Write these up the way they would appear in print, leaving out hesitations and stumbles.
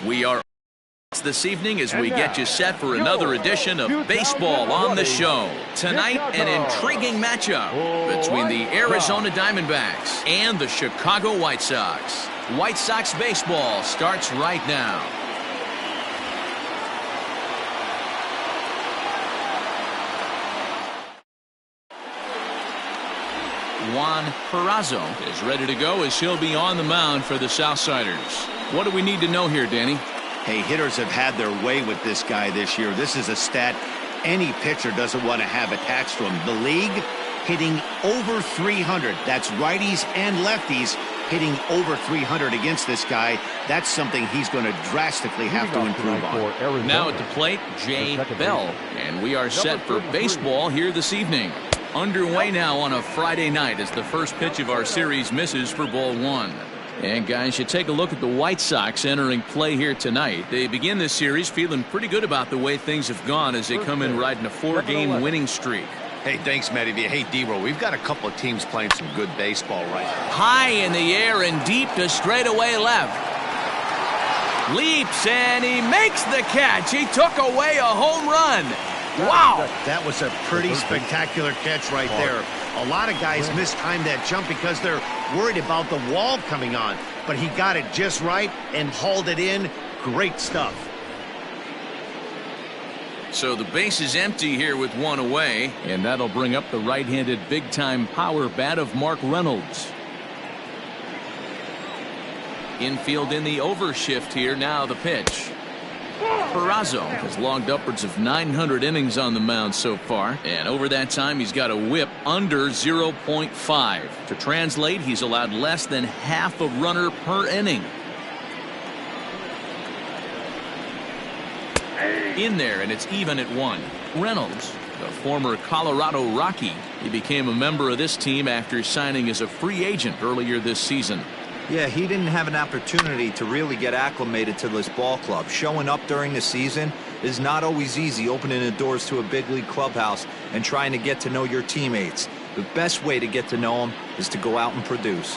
We are this evening as we get you set for another edition of Baseball on the Show. Tonight, an intriguing matchup between the Arizona Diamondbacks and the Chicago White Sox. White Sox baseball starts right now. Juan Perazo is ready to go as he'll be on the mound for the Southsiders. What do we need to know here, Danny? Hey, hitters have had their way with this guy this year. This is a stat any pitcher doesn't want to have attached to him. The league hitting over 300. That's righties and lefties hitting over 300 against this guy. That's something he's going to drastically have to improve on. Now at the plate, Jay Bell. And we are set for baseball here this evening. Underway now on a Friday night as the first pitch of our series misses for ball one. And guys, you take a look at the White Sox entering play here tonight. They begin this series feeling pretty good about the way things have gone as they come in riding a 4-game winning streak. Hey, thanks, Matty. Hey, D-Roll, we've got a couple of teams playing some good baseball right now. High in the air and deep to straightaway left. Leaps and he makes the catch. He took away a home run. Wow. That was a pretty spectacular catch right there. A lot of guys mistimed that jump because they're worried about the wall coming on. But he got it just right and hauled it in. Great stuff. So the base is empty here with one away. And that'll bring up the right-handed big-time power bat of Mark Reynolds. Infield in the overshift here. Now the pitch. Perazo has logged upwards of 900 innings on the mound so far, and over that time he's got a whip under 0.5. To translate, he's allowed less than half a runner per inning. In there, and it's even at one. Reynolds, the former Colorado Rocky, he became a member of this team after signing as a free agent earlier this season. Yeah, he didn't have an opportunity to really get acclimated to this ball club. Showing up during the season is not always easy, opening the doors to a big league clubhouse and trying to get to know your teammates. The best way to get to know them is to go out and produce.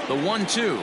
The 1-2.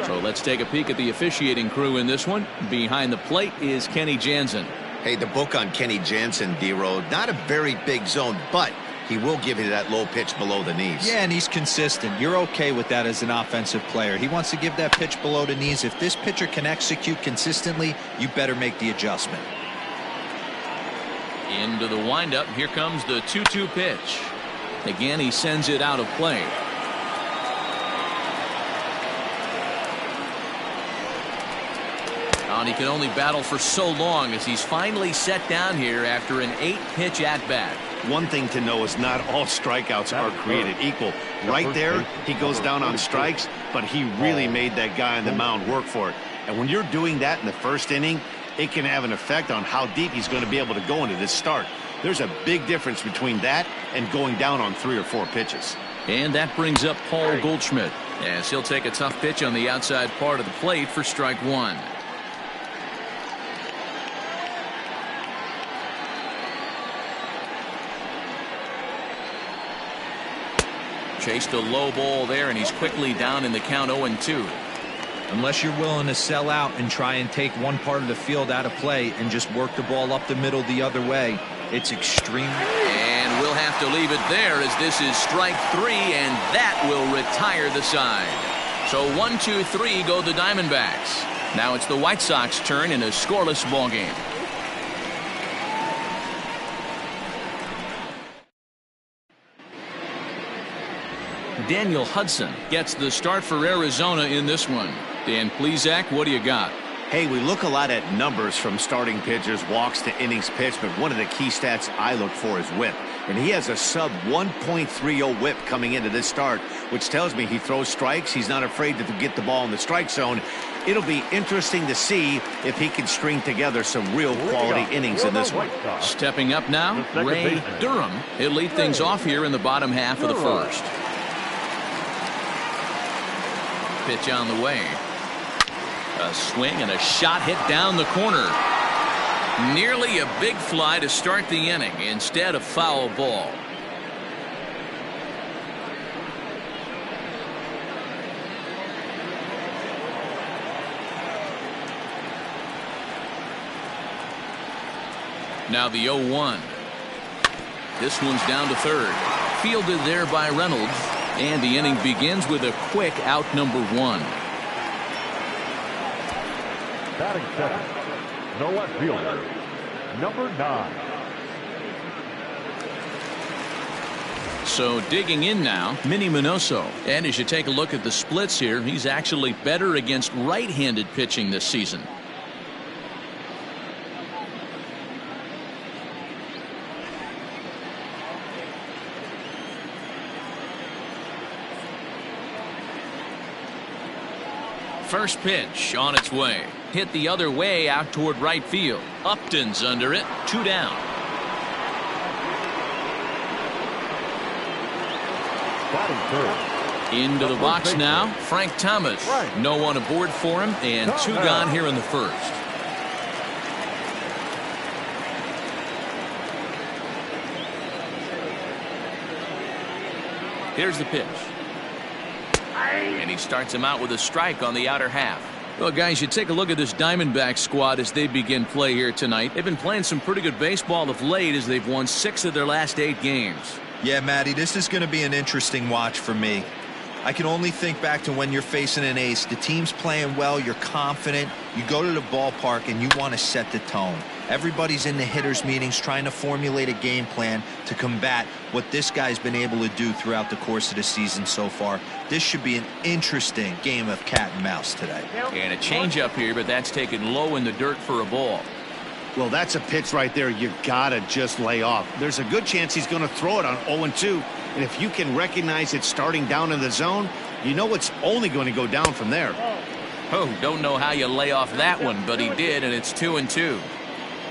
So let's take a peek at the officiating crew in this one. Behind the plate is Kenny Jansen. Hey, the book on Kenny Jansen, D-Road, not a very big zone, but he will give you that low pitch below the knees. Yeah, and he's consistent. You're okay with that as an offensive player. He wants to give that pitch below the knees. If this pitcher can execute consistently, you better make the adjustment. Into the windup. Here comes the 2-2 pitch. Again, he sends it out of play. And he can only battle for so long as he's finally set down here after an 8-pitch at-bat. One thing to know is not all strikeouts are created equal. Right there, he goes down on strikes, but he really made that guy on the mound work for it. And when you're doing that in the first inning, it can have an effect on how deep he's going to be able to go into this start. There's a big difference between that and going down on 3 or 4 pitches. And that brings up Paul Goldschmidt as he'll take a tough pitch on the outside part of the plate for strike one. Chased a low ball there, and he's quickly down in the count 0-2. Unless you're willing to sell out and try and take one part of the field out of play and just work the ball up the middle the other way, it's extremely... And we'll have to leave it there as this is strike 3, and that will retire the side. So 1-2-3 go the Diamondbacks. Now it's the White Sox turn in a scoreless ballgame. Daniel Hudson gets the start for Arizona in this one. Dan Plesac, what do you got? Hey, we look a lot at numbers from starting pitchers, walks to innings pitched, but one of the key stats I look for is whip. And he has a sub 1.30 whip coming into this start, which tells me he throws strikes. He's not afraid to get the ball in the strike zone. It'll be interesting to see if he can string together some real quality innings in this one. Stepping up now, Ray Durham. He'll lead things off here in the bottom half of the first. Pitch on the way. A swing and a shot hit down the corner. Nearly a big fly to start the inning instead of foul ball. Now the 0-1. This one's down to third. Fielded there by Reynolds. And the inning begins with a quick out number 1. Batting second, the left fielder, number 9. So digging in now, Minnie Minoso. And as you take a look at the splits here, he's actually better against right-handed pitching this season. First pitch on its way. Hit the other way out toward right field. Upton's under it. 2 down. Into the box now. Frank Thomas. No one aboard for him, and 2 gone here in the first. Here's the pitch. And he starts him out with a strike on the outer half. Well, guys, you take a look at this Diamondbacks squad as they begin play here tonight. They've been playing some pretty good baseball of late as they've won 6 of their last 8 games. Yeah, Matty, this is going to be an interesting watch for me. I can only think back to when you're facing an ace. The team's playing well, you're confident, you go to the ballpark and you want to set the tone. Everybody's in the hitters meetings trying to formulate a game plan to combat what this guy's been able to do throughout the course of the season so far. This should be an interesting game of cat and mouse today. And a changeup here, but that's taken low in the dirt for a ball. Well, that's a pitch right there you gotta just lay off. There's a good chance he's going to throw it on 0-2, and if you can recognize it starting down in the zone, you know it's only going to go down from there. Oh, don't know how you lay off that one, but he did, and it's 2-2.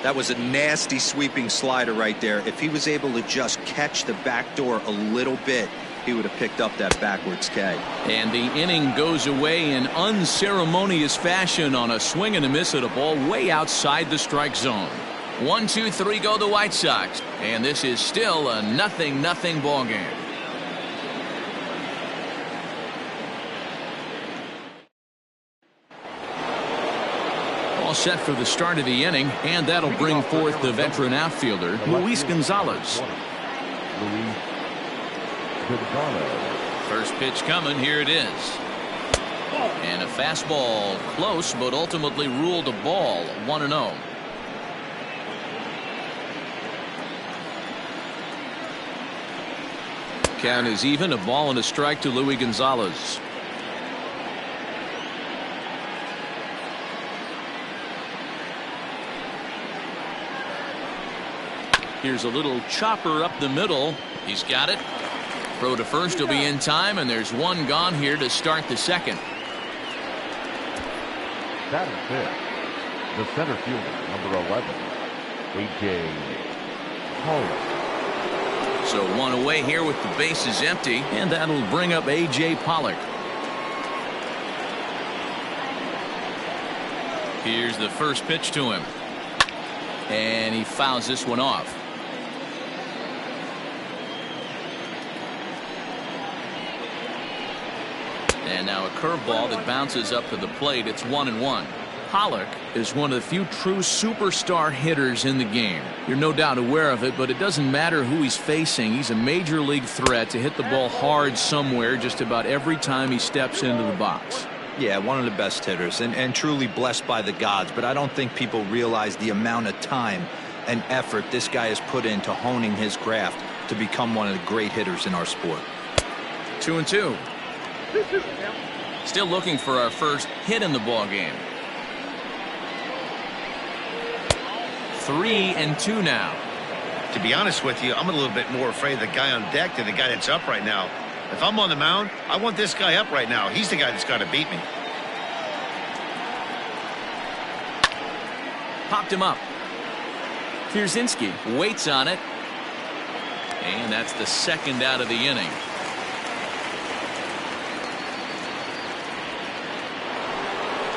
That was a nasty sweeping slider right there. If he was able to just catch the back door a little bit, he would have picked up that backwards K. And the inning goes away in unceremonious fashion on a swing and a miss at a ball way outside the strike zone. 1, 2, 3 go the White Sox, and this is still a 0-0 ball game. All set for the start of the inning, and that'll bring forth the veteran outfielder, Luis Gonzalez. First pitch coming, here it is. And a fastball close, but ultimately ruled a ball. 1-0. Count is even, a ball and a strike to Luis Gonzalez. Here's a little chopper up the middle. He's got it. Throw to first will be in time, and there's 1 gone here to start the second. Batting fifth, the center fielder, number 11, A.J. Pollock. So 1 away here with the bases empty, and that'll bring up A.J. Pollock. Here's the first pitch to him. And he fouls this one off. And now a curveball that bounces up to the plate. It's 1-1. Pollock is one of the few true superstar hitters in the game. You're no doubt aware of it, but it doesn't matter who he's facing. He's a major league threat to hit the ball hard somewhere just about every time he steps into the box. Yeah, one of the best hitters and truly blessed by the gods, but I don't think people realize the amount of time and effort this guy has put into honing his craft to become one of the great hitters in our sport. 2-2. Still looking for our first hit in the ball game. 3-2 now. To be honest with you, I'm a little bit more afraid of the guy on deck than the guy that's up right now. If I'm on the mound, I want this guy up right now. He's the guy that's got to beat me. Popped him up. Pierzynski waits on it. And that's the second out of the inning.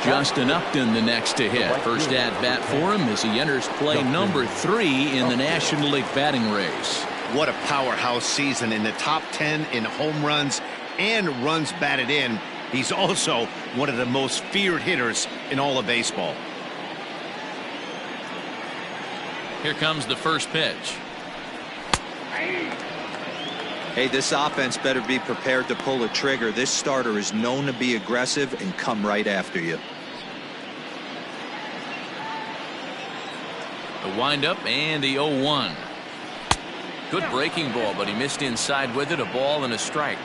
Justin Upton the next to hit. First at bat for him as he enters play number 3 in the National League batting race. What a powerhouse season, in the top 10 in home runs and runs batted in. He's also one of the most feared hitters in all of baseball. Here comes the first pitch. Hey, this offense better be prepared to pull a trigger. This starter is known to be aggressive and come right after you. The windup and the 0-1. Good breaking ball, but he missed inside with it. A ball and a strike.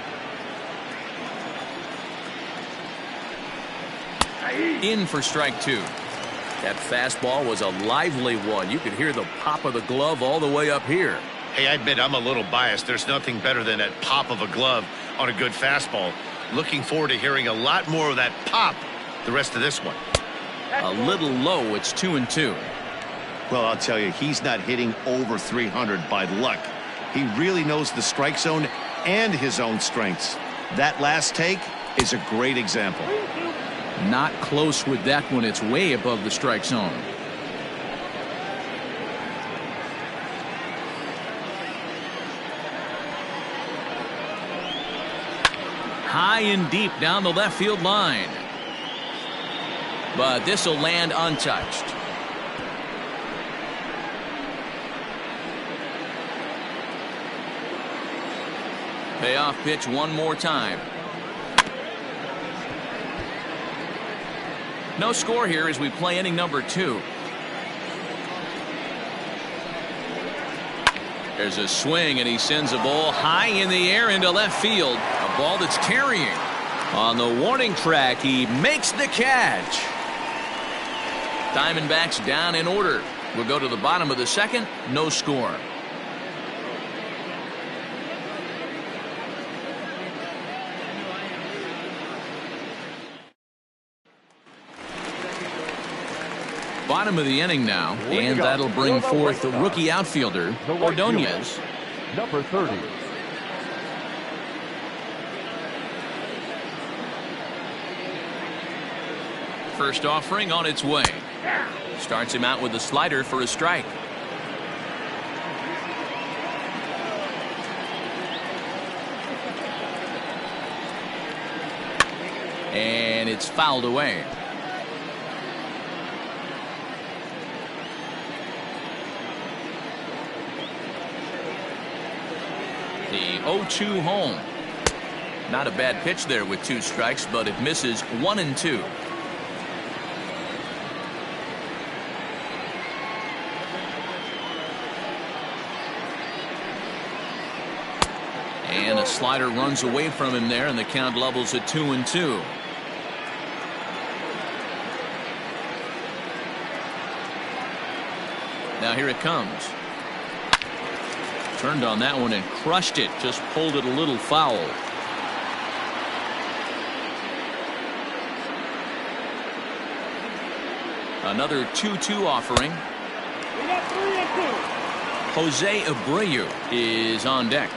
In for strike 2. That fastball was a lively one. You could hear the pop of the glove all the way up here. Hey, I admit I'm a little biased. There's nothing better than that pop of a glove on a good fastball. Looking forward to hearing a lot more of that pop the rest of this one. A little low. It's 2-2. Well, I'll tell you, he's not hitting over 300 by luck. He really knows the strike zone and his own strengths. That last take is a great example. Not close with that one. It's way above the strike zone. High and deep down the left field line. But this will land untouched. Payoff pitch one more time. No score here as we play inning number 2. There's a swing and he sends a ball high in the air into left field. A ball that's carrying. On the warning track, he makes the catch. Diamondbacks down in order. We'll go to the bottom of the second. No score. Bottom of the inning now, and that'll bring forth the rookie outfielder, Ordonez. Number 30. First offering on its way. Starts him out with a slider for a strike. And it's fouled away. The 0-2 home. Not a bad pitch there with 2 strikes, but it misses 1-2. And a slider runs away from him there, and the count levels at 2-2. Now here it comes. Turned on that one and crushed it. Just pulled it a little foul. Another 2-2 offering. Jose Abreu is on deck.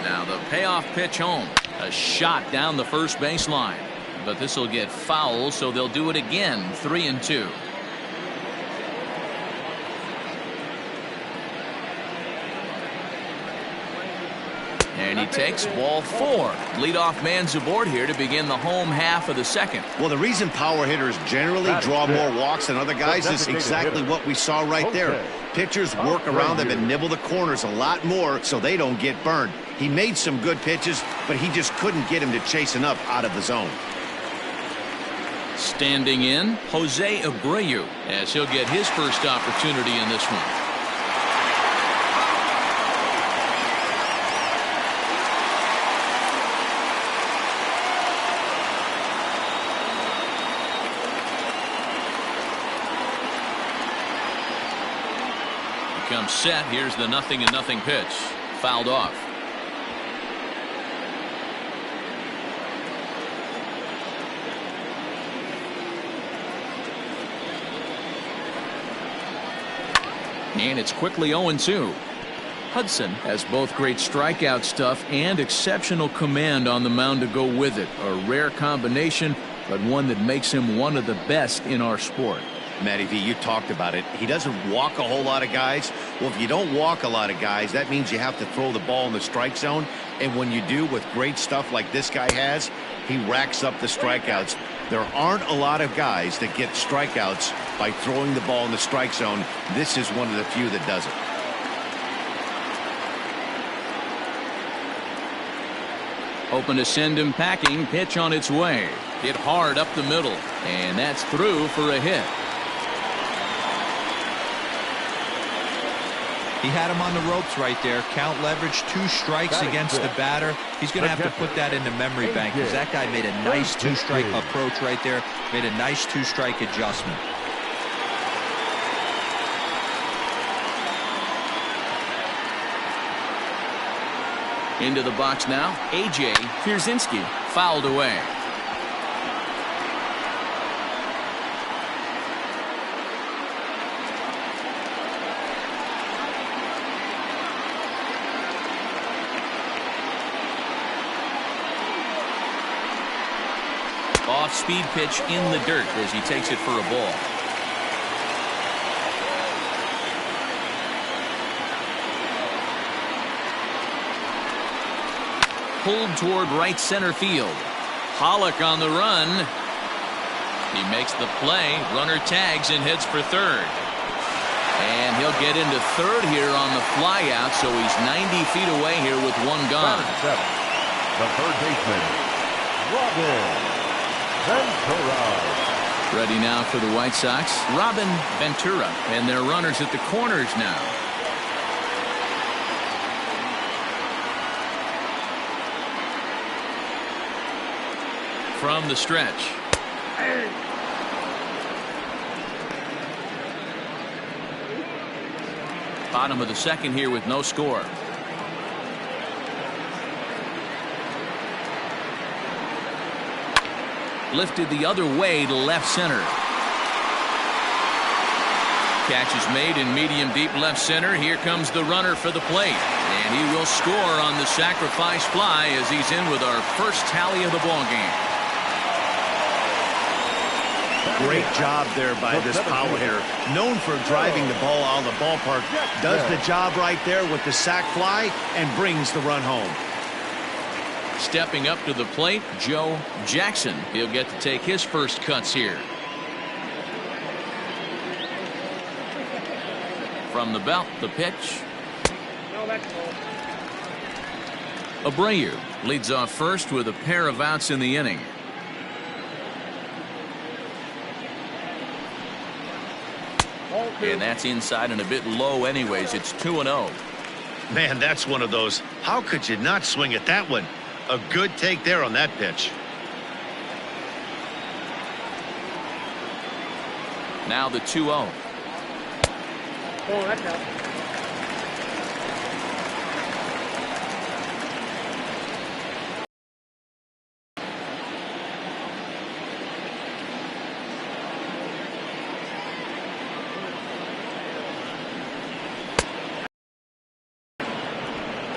Now the payoff pitch home. A shot down the first baseline, but this will get foul, so they'll do it again. 3-2. And he takes ball 4. Leadoff man's aboard here to begin the home half of the second. Well, the reason power hitters generally draw more walks than other guys is exactly what we saw right there. Pitchers work around them and nibble the corners a lot more so they don't get burned. He made some good pitches, but he just couldn't get him to chase enough out of the zone. Standing in, Jose Abreu, as he'll get his first opportunity in this one. Comes set. Here's the 0-0 pitch. Fouled off. And it's quickly 0-2. Hudson has both great strikeout stuff and exceptional command on the mound to go with it. A rare combination, but one that makes him one of the best in our sport. Matty V, you talked about it. He doesn't walk a whole lot of guys. Well, if you don't walk a lot of guys, that means you have to throw the ball in the strike zone. And when you do, with great stuff like this guy has, he racks up the strikeouts. There aren't a lot of guys that get strikeouts by throwing the ball in the strike zone. This is one of the few that does it. Open to send him packing. Pitch on its way. Hit hard up the middle. And that's through for a hit. He had him on the ropes right there. Count leverage, 2 strikes against the batter. He's going to have to put that in the memory bank because that guy made a nice 2-strike approach right there. Made a nice 2-strike adjustment. Into the box now. A.J. Pierzynski fouled away. Off-speed pitch in the dirt as he takes it for a ball. Pulled toward right center field. Pollock on the run. He makes the play. Runner tags and heads for third. And he'll get into third here on the flyout, so he's 90 feet away here with one gone. The third baseman, Robin Ventura. Ready now for the White Sox, Robin Ventura, and their runners at the corners now. From the stretch. Bottom of the second here with no score. Lifted the other way to left center. Catch is made in medium deep left center. Here comes the runner for the plate. And he will score on the sacrifice fly as he's in with our first tally of the ball game. Great job there by this power hitter. Known for driving the ball out of the ballpark. Does the job right there with the sac fly and brings the run home. Stepping up to the plate, Joe Jackson. He'll get to take his first cuts here. From the belt, the pitch. Abreu leads off first with a pair of outs in the inning. And that's inside and a bit low anyways. It's 2-0. Man, that's one of those. How could you not swing at that one? A good take there on that pitch. Now the 2-0. That's out.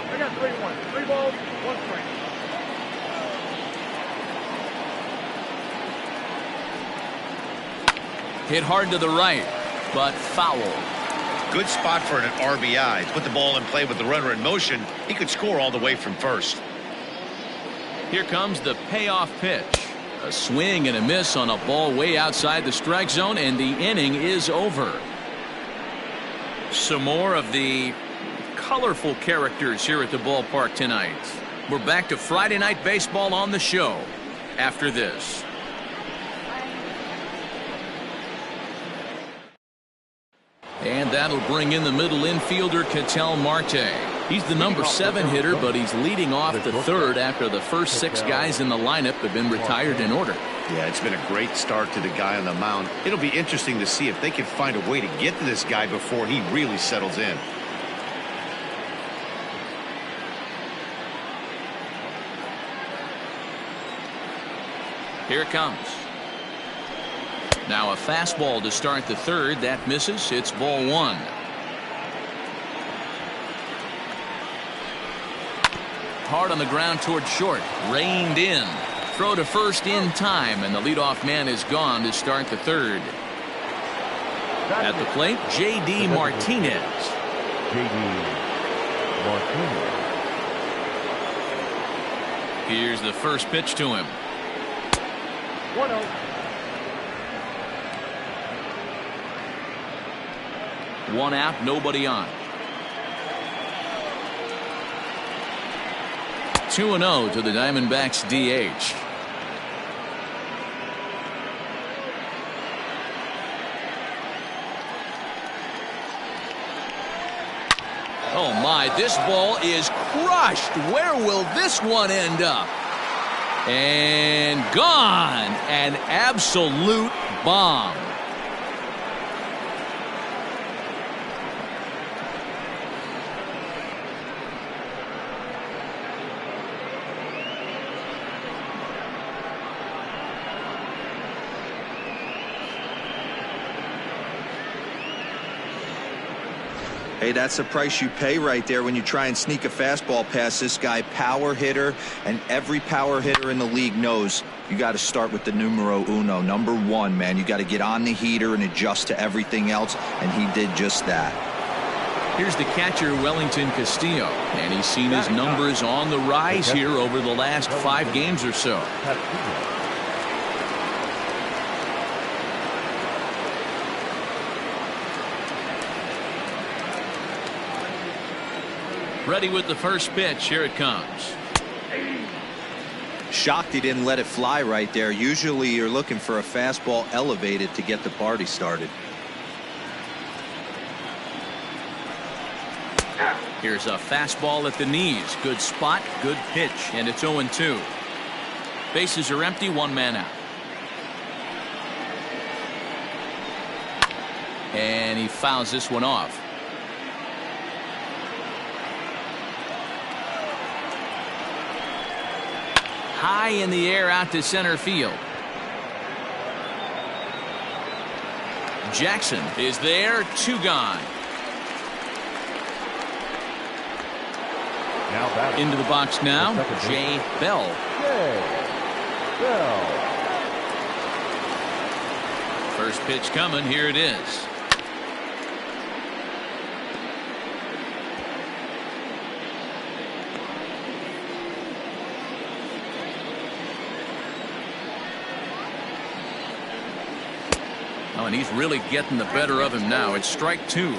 I got 3-1. 3 balls, 1 strike. Hit hard to the right, but foul. Good spot for an RBI. Put the ball in play with the runner in motion. He could score all the way from first. Here comes the payoff pitch. A swing and a miss on a ball way outside the strike zone, and the inning is over. Some more of the colorful characters here at the ballpark tonight. We're back to Friday Night Baseball on the show after this. And that'll bring in the middle infielder, Ketel Marte. He's the number 7 hitter, but he's leading off the third after the first 6 guys in the lineup have been retired in order. Yeah, it's been a great start to the guy on the mound. It'll be interesting to see if they can find a way to get to this guy before he really settles in. Here it comes. Now a fastball to start the third. That misses. It's ball 1. hard on the ground toward short. Reined in. Throw to first in time, and the leadoff man is gone to start the third. At the plate, J.D. Martinez. J.D. Martinez. Here's the first pitch to him. 1-0. One out, nobody on. 2-0 to the Diamondbacks DH. Oh my, this ball is crushed. Where will this one end up? And gone. An absolute bomb. Hey, that's the price you pay right there when you try and sneak a fastball past this guy. Power hitter, and every power hitter in the league knows you got to start with the numero uno, number one, man. You got to get on the heater and adjust to everything else, and he did just that. Here's the catcher, Wellington Castillo, and he's seen his numbers on the rise here over the last 5 games or so. Ready with the first pitch. Here it comes. Shocked he didn't let it fly right there. Usually you're looking for a fastball elevated to get the party started. Here's a fastball at the knees. Good spot, good pitch, and it's 0-2. Bases are empty, 1 man out. And he fouls this one off. High in the air out to center field. Jackson is there, 2 gone. Now into the box now, Jay Bell. First pitch coming, here it is. Oh, and he's really getting the better of him now. It's strike 2.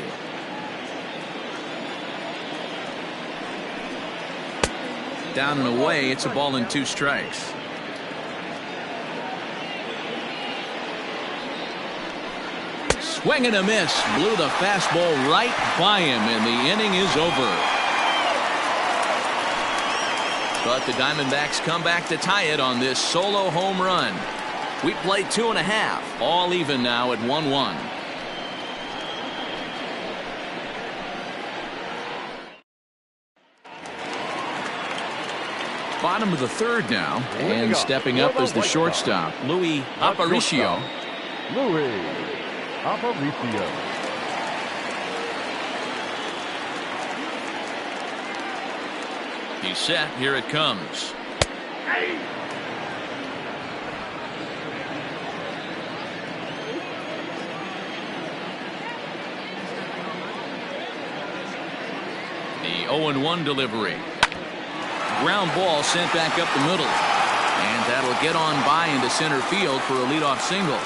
Down and away. It's a ball and 2 strikes. Swing and a miss. Blew the fastball right by him, and the inning is over. But the Diamondbacks come back to tie it on this solo home run. We play 2.5, all even now at 1-1. Bottom of the third now, and stepping up as the shortstop, Luis Aparicio. Luis Aparicio. He's set. Here it comes. The 0-1 delivery. Ground ball sent back up the middle. And that'll get on by into center field for a leadoff single.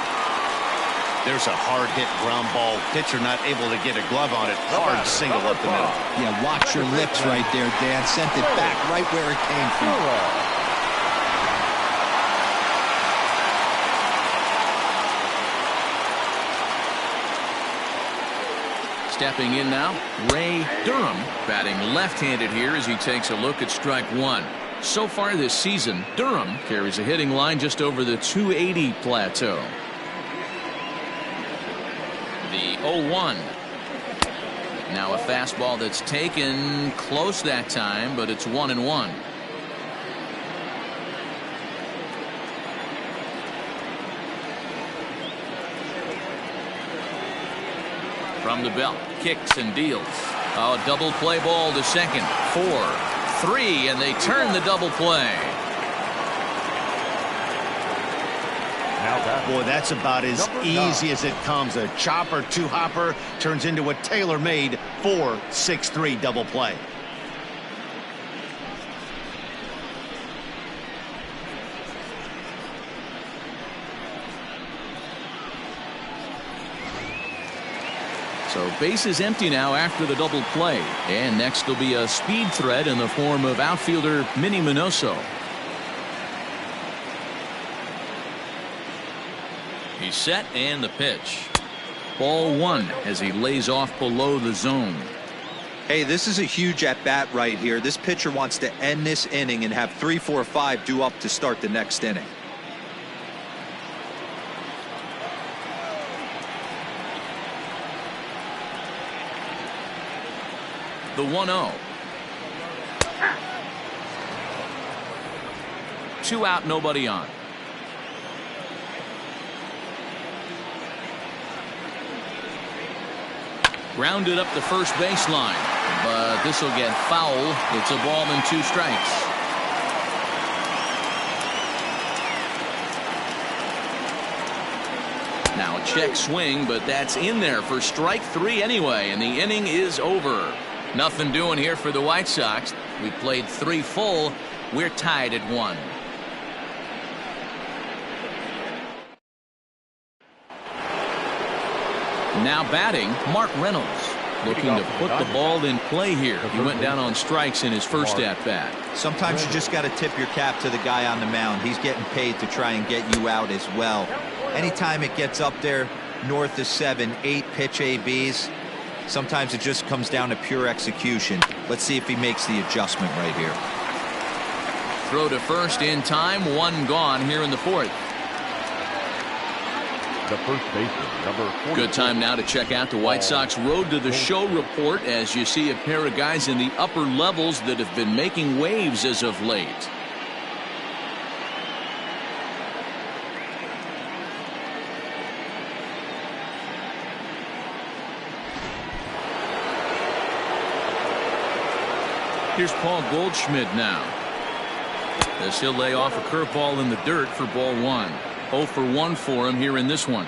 There's a hard hit ground ball. Pitcher not able to get a glove on it. Hard single up the middle. Yeah, watch your lips right there, Dan. Sent it back right where it came from. Stepping in now, Ray Durham, batting left-handed here as he takes a look at strike 1. So far this season, Durham carries a hitting line just over the 280 plateau. The 0-1. Now a fastball that's taken close that time, but it's 1-1. From the belt, kicks and deals. Oh, double play ball to second. 4, 3, and they turn the double play. Boy, that's about as easy as it comes. A chopper, two-hopper turns into a tailor-made 4-6-3 double play. So base is empty now after the double play. And next will be a speed threat in the form of outfielder Minnie Minoso. He's set and the pitch. Ball 1 as he lays off below the zone. Hey, this is a huge at-bat right here. This pitcher wants to end this inning and have 3, 4, 5 due up to start the next inning. The 1-0. 2 out, nobody on. Grounded up the first baseline, but this will get foul. It's a ball and 2 strikes. Now a check swing, but that's in there for strike 3 anyway, and the inning is over. Nothing doing here for the White Sox. We played 3 full. We're tied at 1. Now batting, Mark Reynolds, looking to put the ball in play here. He went down on strikes in his first at-bat. Sometimes you just got to tip your cap to the guy on the mound. He's getting paid to try and get you out as well. Anytime it gets up there north of 7, 8 pitch ABs, sometimes it just comes down to pure execution. Let's see if he makes the adjustment right here. Throw to first in time, 1 gone here in the 4th. The first baseman, number 44. Good time now to check out the White Sox Road to the Show report as you see a pair of guys in the upper levels that have been making waves as of late. Here's Paul Goldschmidt now, as he'll lay off a curveball in the dirt for ball 1. 0 for 1 for him here in this one.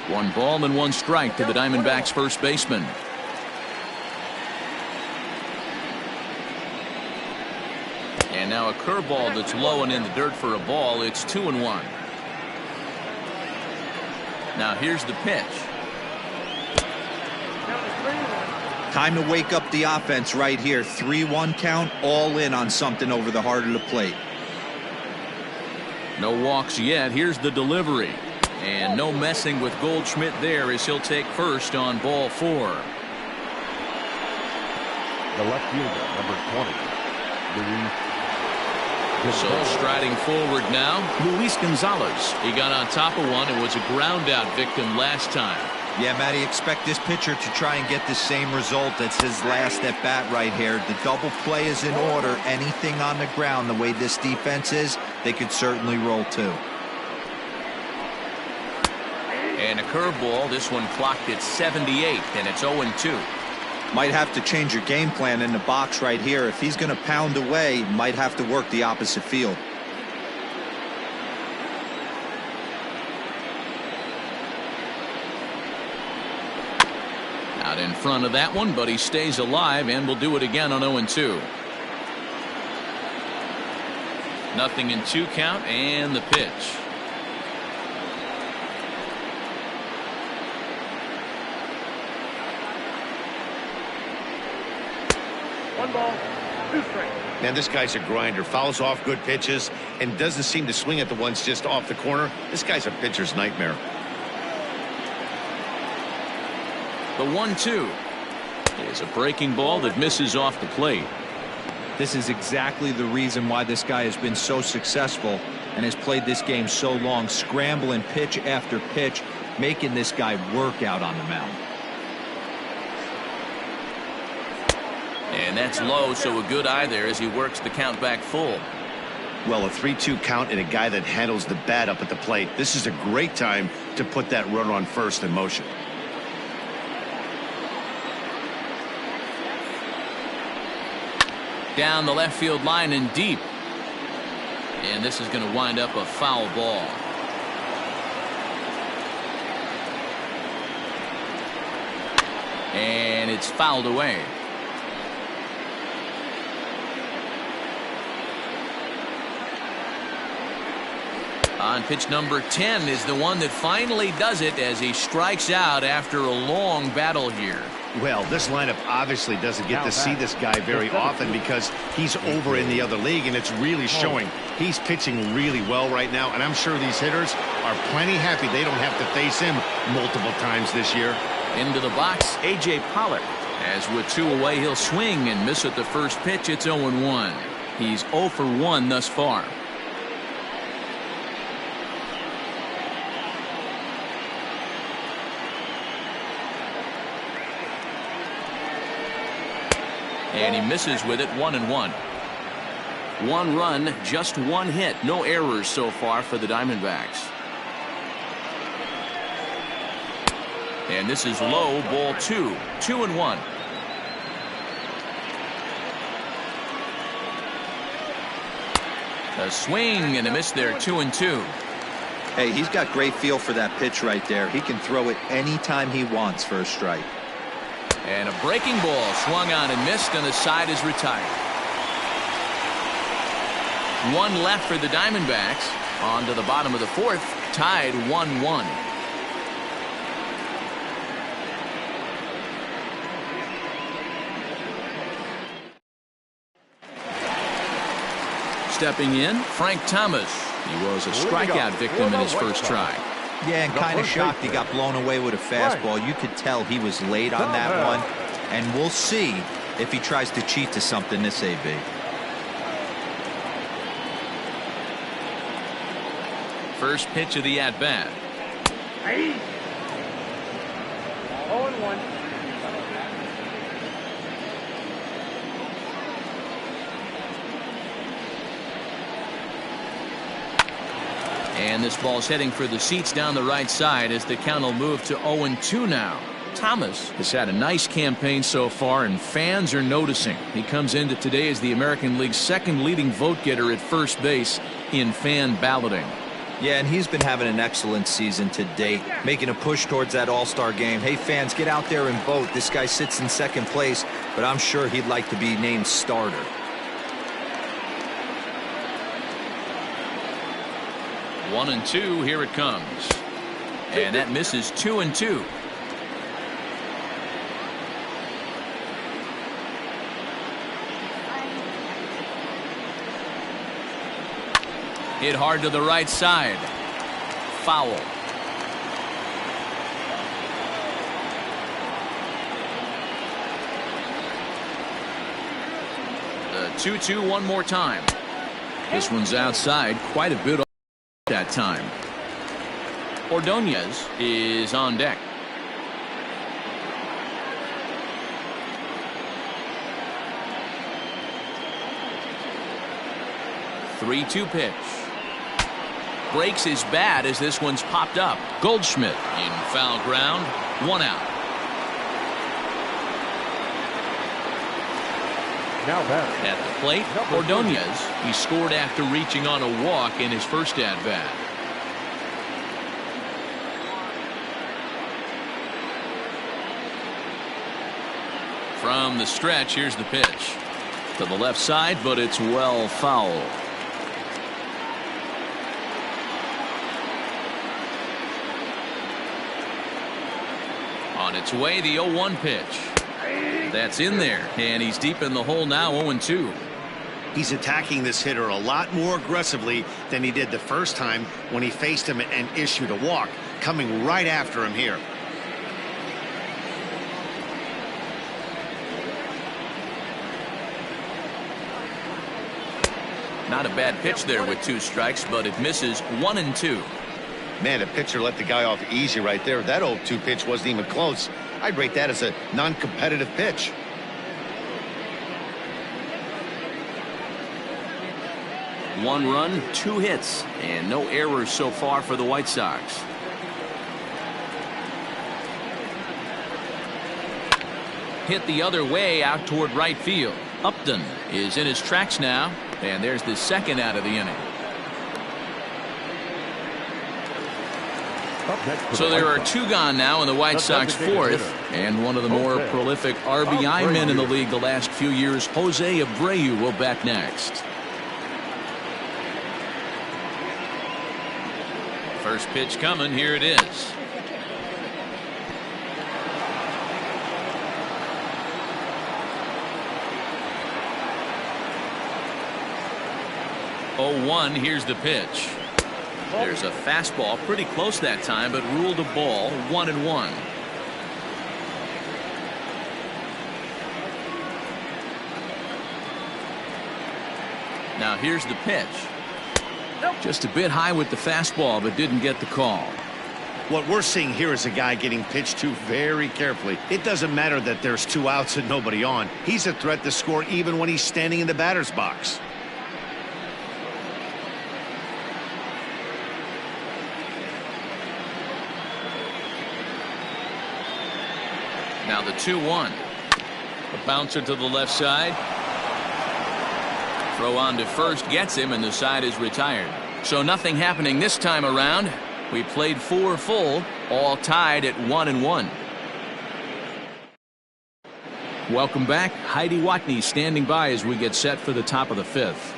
One ball and 1 strike to the Diamondbacks first baseman. And now a curveball that's low and in the dirt for a ball. It's 2-1. Now here's the pitch. Time to wake up the offense right here. 3-1 count, all in on something over the heart of the plate. No walks yet. Here's the delivery. And no messing with Goldschmidt there as he'll take first on ball 4. The left fielder, number 20, Luis. So striding forward now, Luis Gonzalez. He got on top of one and was a ground out victim last time. Yeah, Matty, expect this pitcher to try and get the same result as his last at bat right here. The double play is in order. Anything on the ground, the way this defense is, they could certainly roll too. And a curveball. This one clocked at 78, and it's 0-2. Might have to change your game plan in the box right here. If he's going to pound away, might have to work the opposite field. Out in front of that one, but he stays alive and will do it again on 0-2. Nothing in 2 count and the pitch. One ball, 2 strikes. Man, this guy's a grinder. Fouls off good pitches and doesn't seem to swing at the ones just off the corner. This guy's a pitcher's nightmare. The 1-2 is a breaking ball that misses off the plate. This is exactly the reason why this guy has been so successful and has played this game so long, scrambling pitch after pitch, making this guy work out on the mound. And that's low, so a good eye there as he works the count back full. Well, a 3-2 count and a guy that handles the bat up at the plate. This is a great time to put that runner on first in motion. Down the left field line and deep. And this is going to wind up a foul ball. And it's fouled away. On pitch number 10 is the one that finally does it as he strikes out after a long battle here. Well, this lineup obviously doesn't get to see this guy very often because he's over in the other league, and it's really showing. He's pitching really well right now, and I'm sure these hitters are plenty happy they don't have to face him multiple times this year. Into the box, A.J. Pollock. As with 2 away, he'll swing and miss at the first pitch. It's 0-1. He's 0 for 1 thus far. And he misses with it. 1-1. 1 run, just 1 hit. No errors so far for the Diamondbacks. And this is low, ball 2. 2-1. A swing and a miss there. 2-2. Hey, he's got great feel for that pitch right there. He can throw it anytime he wants for a strike. And a breaking ball swung on and missed, and the side is retired. 1 left for the Diamondbacks. On to the bottom of the 4th, tied 1-1. Stepping in, Frank Thomas. He was a strikeout victim in his first try. Yeah, and kind of shocked he got blown away with a fastball. You could tell he was late on that one. And we'll see if he tries to cheat to something this AB. First pitch of the at-bat. 0-1. And this ball's heading for the seats down the right side as the count will move to 0-2 now. Thomas has had a nice campaign so far, and fans are noticing. He comes into today as the American League's 2nd leading vote getter at first base in fan balloting. Yeah, and he's been having an excellent season to date, making a push towards that All-Star game. Hey, fans, get out there and vote. This guy sits in 2nd place, but I'm sure he'd like to be named starter. One and 2, here it comes. And that misses. 2-2. Hit hard to the right side. Foul. The 2-2 one more time. This one's outside quite a bit that time. Ordonez is on deck. The 3-2 pitch. Breaks his bat as this one's popped up. Goldschmidt in foul ground. 1 out. Now batter. At the plate, Ordonez. He scored after reaching on a walk in his first at-bat. From the stretch, here's the pitch. To the left side, but it's well foul. On its way, the 0-1 pitch. That's in there, and he's deep in the hole now. 0-2. He's attacking this hitter a lot more aggressively than he did the first time when he faced him and issued a walk, coming right after him here. Not a bad pitch there with 2 strikes, but it misses. 1-2. Man, the pitcher let the guy off easy right there. That 0-2 pitch wasn't even close. I'd rate that as a non-competitive pitch. 1 run, 2 hits, and no errors so far for the White Sox. Hit the other way out toward right field. Upton is in his tracks now, and there's the second out of the inning. So there are 2 gone now in the White Sox 4th, and one of the more prolific RBI men in the league the last few years, Jose Abreu, will bat next. First pitch coming. Here it is. Oh, 1. Here's the pitch. There's a fastball pretty close that time, but ruled a ball. 1-1. Now here's the pitch. Just a bit high with the fastball, but didn't get the call. What we're seeing here is a guy getting pitched to very carefully. It doesn't matter that there's 2 outs and nobody on. He's a threat to score even when he's standing in the batter's box. Now the 2-1. A bouncer to the left side. Throw on to first gets him, and the side is retired. So nothing happening this time around. We played 4 full, all tied at 1-1. Welcome back. Heidi Watney standing by as we get set for the top of the 5th.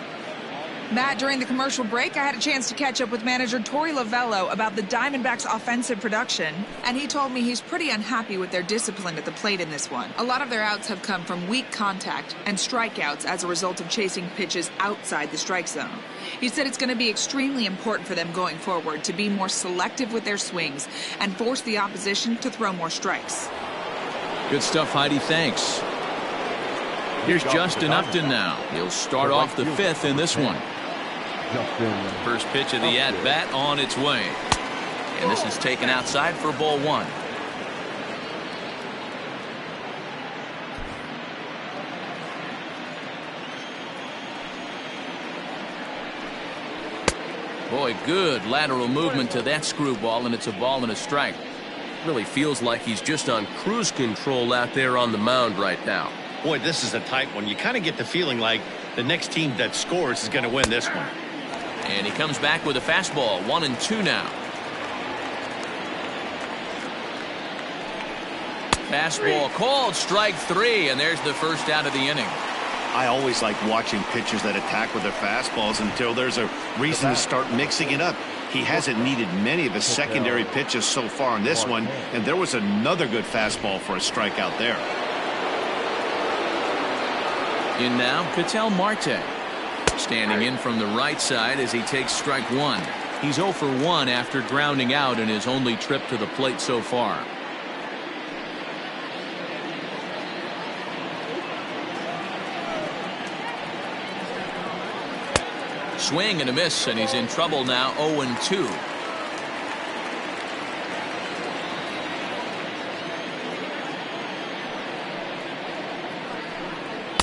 Matt, during the commercial break, I had a chance to catch up with manager Torey Lovello about the Diamondbacks' offensive production, and he told me he's pretty unhappy with their discipline at the plate in this one. A lot of their outs have come from weak contact and strikeouts as a result of chasing pitches outside the strike zone. He said it's going to be extremely important for them going forward to be more selective with their swings and force the opposition to throw more strikes. Good stuff, Heidi. Thanks. Here's Justin Upton now. He'll start off the 5th in this one. First pitch of the at-bat on its way. And this is taken outside for ball 1. Boy, good lateral movement to that screwball, and it's a ball and a strike. Really feels like he's just on cruise control out there on the mound right now. Boy, this is a tight one. You kind of get the feeling like the next team that scores is going to win this one. And he comes back with a fastball. 1-2 now. Fastball called, strike 3, and there's the first out of the inning. I always like watching pitchers that attack with their fastballs until there's a reason to start mixing it up. He hasn't needed many of his secondary pitches so far in this one, and there was another good fastball for a strikeout there. In now, Ketel Marte. Standing in from the right side as he takes strike 1. He's 0 for 1 after grounding out in his only trip to the plate so far. Swing and a miss, and he's in trouble now. 0-2.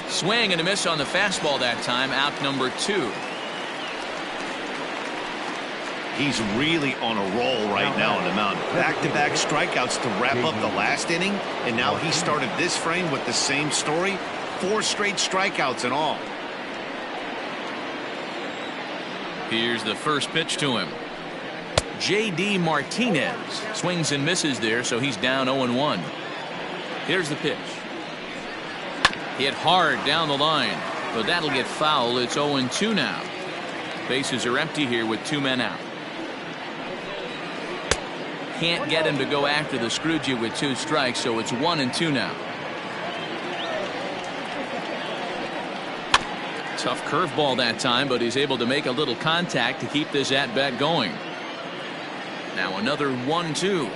Swing and a miss on the fastball that time. Out number 2. He's really on a roll right now on the mound. Back-to-back strikeouts to wrap up the last inning, and now he started this frame with the same story. 4 straight strikeouts in all. Here's the first pitch to him. J.D. Martinez swings and misses there, so he's down 0-1. Here's the pitch. Hit hard down the line, but that'll get foul. It's 0-2 now. Bases are empty here with 2 men out. Can't get him to go after the Scrooge with 2 strikes, so it's 1-2 now. Tough curveball that time, but he's able to make a little contact to keep this at-bat going. Now another 1-2.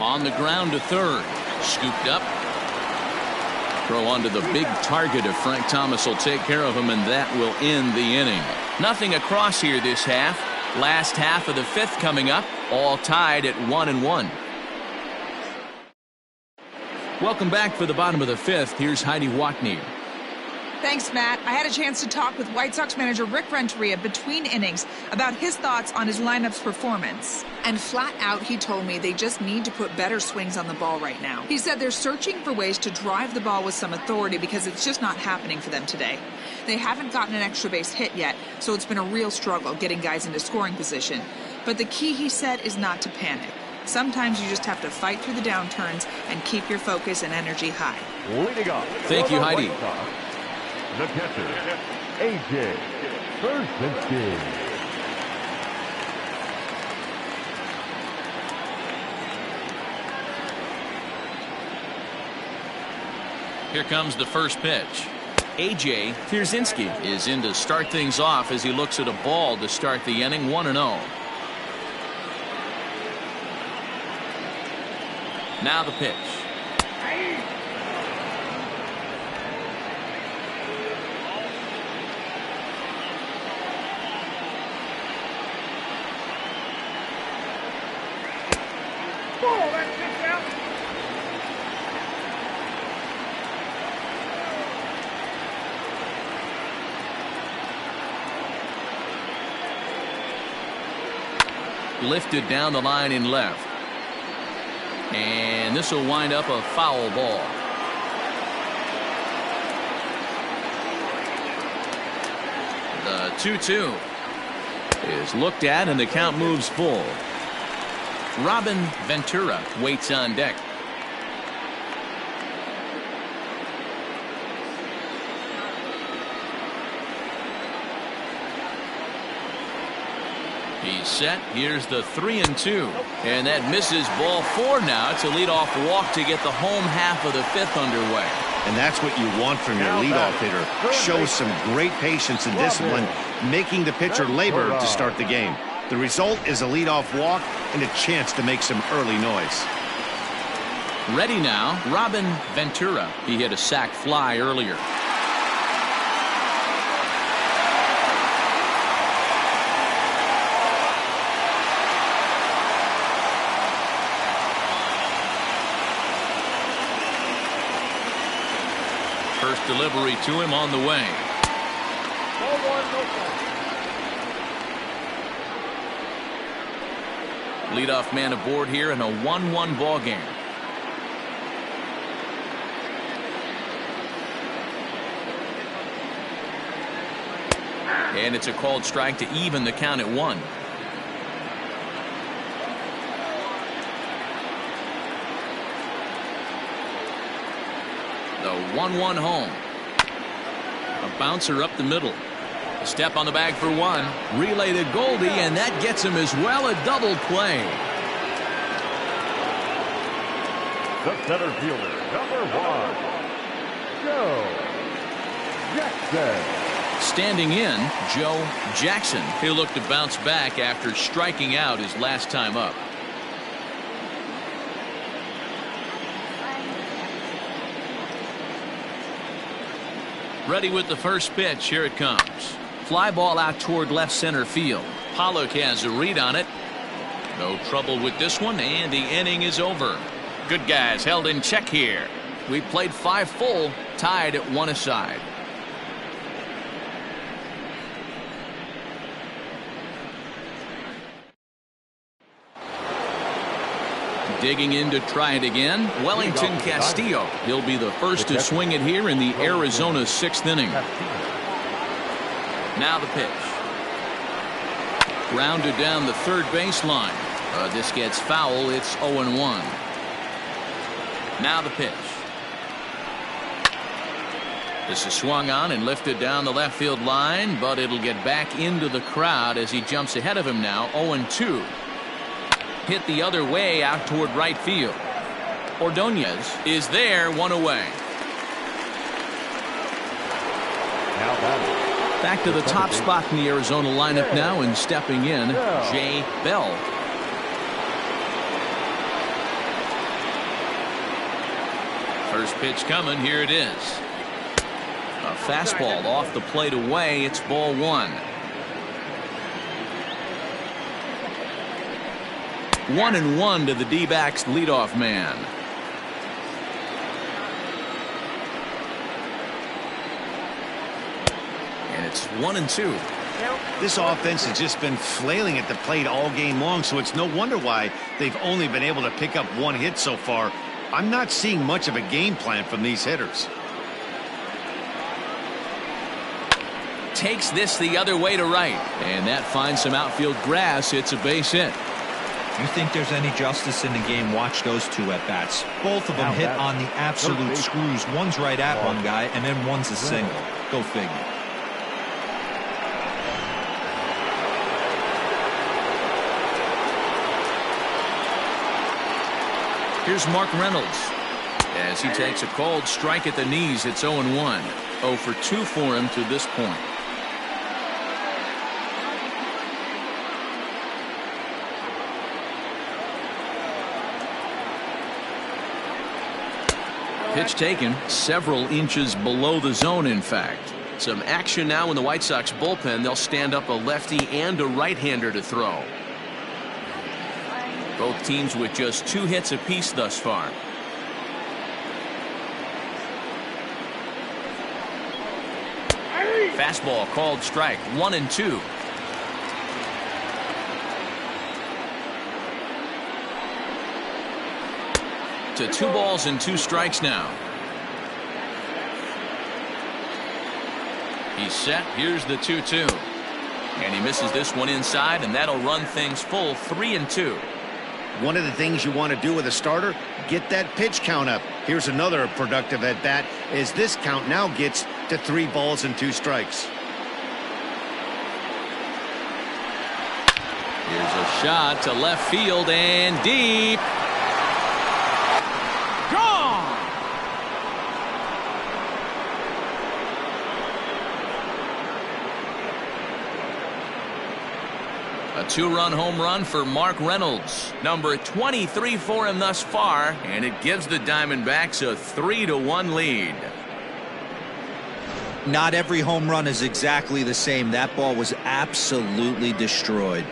On the ground to third. Scooped up. Throw onto the big target if Frank Thomas will take care of him, and that will end the inning. Nothing across here this half. Last half of the 5th coming up, all tied at 1-1. Welcome back for the bottom of the 5th. Here's Heidi Watney. Thanks, Matt. I had a chance to talk with White Sox manager Rick Renteria between innings about his thoughts on his lineup's performance. And flat out, he told me they just need to put better swings on the ball right now. He said they're searching for ways to drive the ball with some authority because it's just not happening for them today. They haven't gotten an extra base hit yet, so it's been a real struggle getting guys into scoring position. But the key, he said, is not to panic. Sometimes you just have to fight through the downturns and keep your focus and energy high. Leading off. Thank you, Heidi. The catcher, A.J. Bursinski. Here comes the first pitch. A.J. Pierzynski is in to start things off as he looks at a ball to start the inning, 1-0. Now the pitch. Lifted down the line in left. And this will wind up a foul ball. The 2-2 is looked at and the count moves full. Robin Ventura waits on deck. He's set. Here's the 3-2. And that misses ball 4 now. It's a leadoff walk to get the home half of the 5th underway. And that's what you want from your leadoff hitter. Shows some great patience and discipline, making the pitcher labor to start the game. The result is a leadoff walk and a chance to make some early noise. Ready now, Robin Ventura. He hit a sac fly earlier. First delivery to him on the way. Leadoff man aboard here in a 1-1 ball game. And it's a called strike to even the count at 1. The 1-1 home. A bouncer up the middle. A step on the bag for 1. Relay to Goldie, and that gets him as well. A double play. The center fielder, number 1, Joe Jackson. Standing in, Joe Jackson. He'll look to bounce back after striking out his last time up. Ready with the first pitch. Here it comes. Fly ball out toward left center field. Pollock has a read on it. No trouble with this one, and the inning is over. Good guys held in check here. We played 5 full, tied at 1 aside. Digging in to try it again, Wellington Castillo. He'll be the first to swing it here in the Arizona 6th inning. Now the pitch. Grounded down the third baseline. This gets foul. It's 0-1. Now the pitch. This is swung on and lifted down the left field line, but it'll get back into the crowd as he jumps ahead of him now. 0-2. Hit the other way out toward right field. Ordonez is there, 1 away. Now back to the top spot in the Arizona lineup now, and stepping in, Jay Bell. First pitch coming. Here it is. A fastball off the plate away. It's ball 1. 1-1 to the D-backs leadoff man. It's 1-2. This offense has just been flailing at the plate all game long, so it's no wonder why they've only been able to pick up one hit so far. I'm not seeing much of a game plan from these hitters. Takes this the other way to right, and that finds some outfield grass. It's a base hit. You think there's any justice in the game? Watch those two at bats. Both of them hit on the absolute screws. One's right at one guy, and then one's a single. Go figure. Here's Mark Reynolds. As he takes a cold strike at the knees, it's 0-1. 0 for 2 for him to this point. Pitch taken several inches below the zone, in fact. Some action now in the White Sox bullpen. They'll stand up a lefty and a right-hander to throw. Both teams with just 2 hits apiece thus far. Fastball called strike. 1-2. To 2 balls and 2 strikes now. He's set. Here's the 2-2. And he misses this one inside, and that'll run things full 3-2. One of the things you want to do with a starter, get that pitch count up. Here's another productive at bat as this count now gets to 3 balls and 2 strikes. Here's a shot to left field and deep. Gone! A 2-run home run for Mark Reynolds. Number 23 for him thus far, and it gives the Diamondbacks a 3-1 lead. Not every home run is exactly the same. That ball was absolutely destroyed.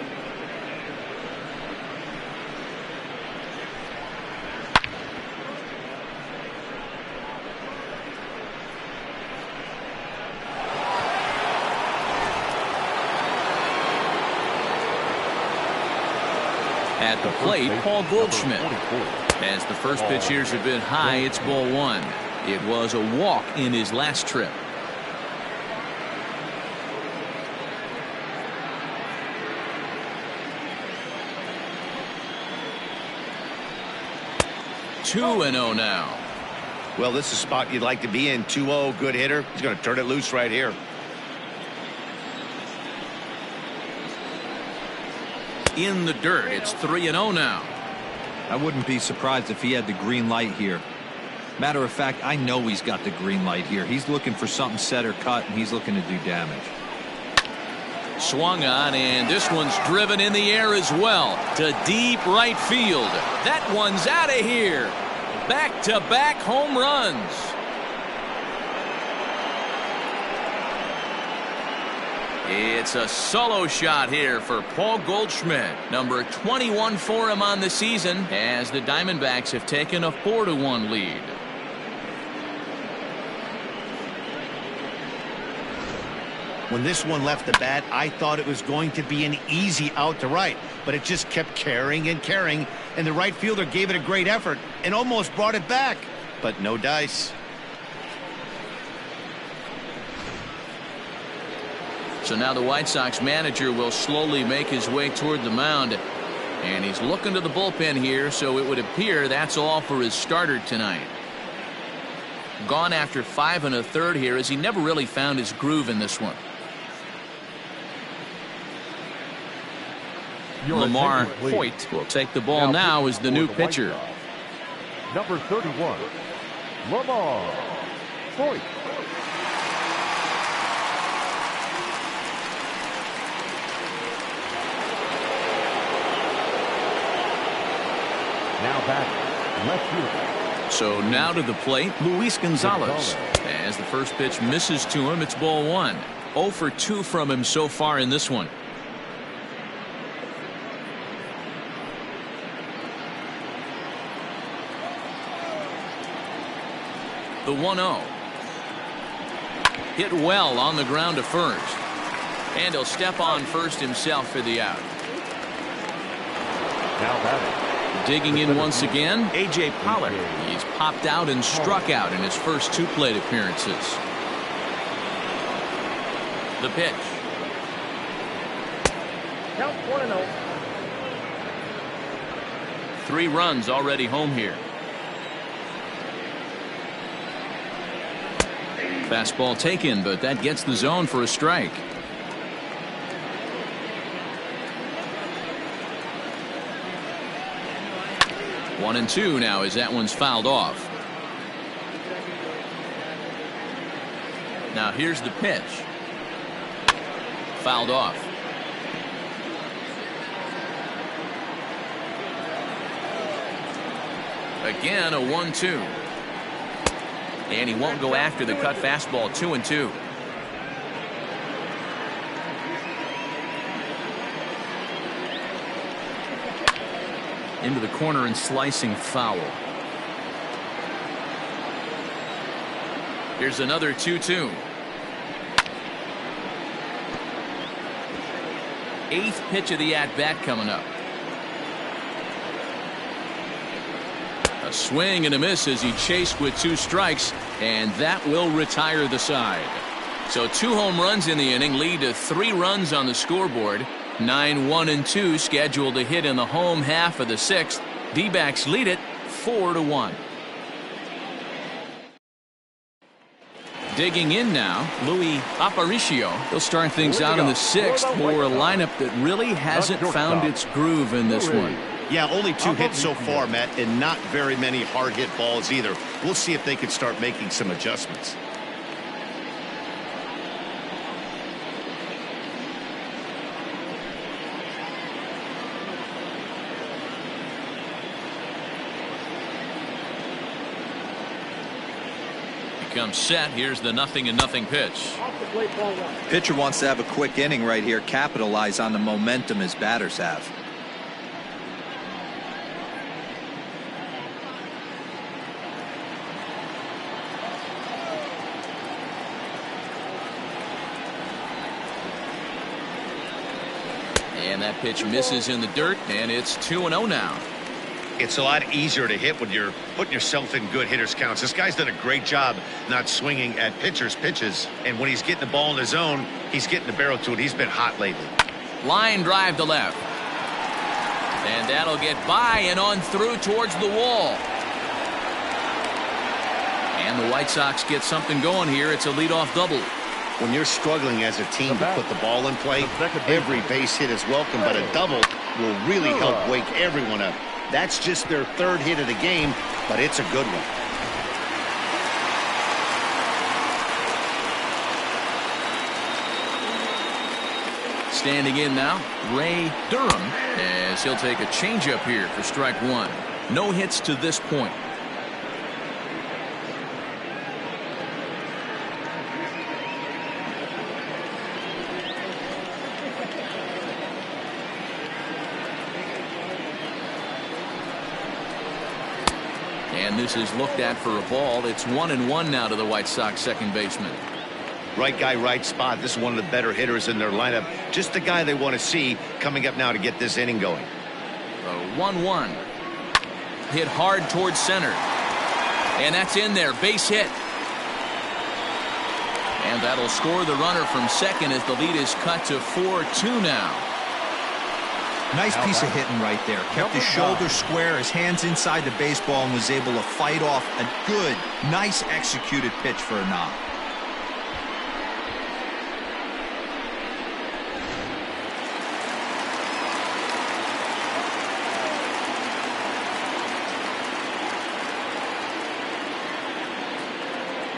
At the plate, Paul Goldschmidt. As the first pitch here have been high, it's ball 1. It was a walk in his last trip. Two and 0 now. Well, this is a spot you'd like to be in. 2-0, good hitter. He's going to turn it loose right here. In the dirt, it's 3-0 now. I wouldn't be surprised if he had the green light here. Matter of fact, I know he's got the green light here. He's looking for something set or cut, and he's looking to do damage. Swung on, and this one's driven in the air as well to deep right field. That one's out of here. Back-to-back home runs. It's a solo shot here for Paul Goldschmidt. Number 21 for him on the season, as the Diamondbacks have taken a 4-1 lead. When this one left the bat, I thought it was going to be an easy out to right, but it just kept carrying and carrying, and the right fielder gave it a great effort and almost brought it back, but no dice. So now the White Sox manager will slowly make his way toward the mound, and he's looking to the bullpen here, so it would appear that's all for his starter tonight. Gone after 5 1/3 here, as he never really found his groove in this one. Lamar Hoyt will take the ball now as the new pitcher. Number 31, Lamar Hoyt. Now back, left field. So now to the plate, Luis Gonzalez. As the first pitch misses to him, it's ball 1. 0 for 2 from him so far in this one. The 1-0. Hit well on the ground to first. And he'll step on first himself for the out. Now batting. Digging in once again, A.J. Pollard. He's popped out and struck out in his first 2 plate appearances. The pitch. Count 1-0. 3 runs already home here. Fastball taken, but that gets the zone for a strike. One and 2 now as that one's fouled off. Now here's the pitch. Fouled off. Again a 1-2. And he won't go after the cut fastball. 2-2. Into the corner and slicing foul. Here's another 2-2. 8th pitch of the at-bat coming up. A swing and a miss as he chased with 2 strikes, and that will retire the side. So 2 home runs in the inning lead to 3 runs on the scoreboard. 9-1-2 scheduled to hit in the home half of the 6th. D-backs lead it 4-1. Digging in now, Louis Aparicio. He'll start things out in the 6th for a lineup that really hasn't found its groove in this one. Yeah, only 2 hits so far, Matt, and not very many hard hit balls either. We'll see if they can start making some adjustments. Comes set. Here's the 0-0 pitch. Off the plate, ball 1. Pitcher wants to have a quick inning right here, capitalize on the momentum his batters have. And that pitch misses in the dirt, and it's 2-0 now. It's a lot easier to hit when you're putting yourself in good hitters counts. This guy's done a great job not swinging at pitchers' pitches, and when he's getting the ball in his zone, he's getting the barrel to it. He's been hot lately. Line drive to left. And that'll get by and on through towards the wall. And the White Sox get something going here. It's a leadoff double. When you're struggling as a team to put the ball in play, every base hit is welcome, but a double will really help wake everyone up. That's just their 3rd hit of the game, but it's a good one. Standing in now, Ray Durham, as he'll take a changeup here for strike 1. No hits to this point. And this is looked at for a ball. It's 1-1 now to the White Sox second baseman. Right guy, right spot. This is one of the better hitters in their lineup. Just the guy they want to see coming up now to get this inning going. 1-1. Hit hard towards center. And that's in there. Base hit. And that'll score the runner from second as the lead is cut to 4-2 now. Nice piece of hitting right there. Kept his shoulders square, his hands inside the baseball, and was able to fight off a good, nice executed pitch for a knock.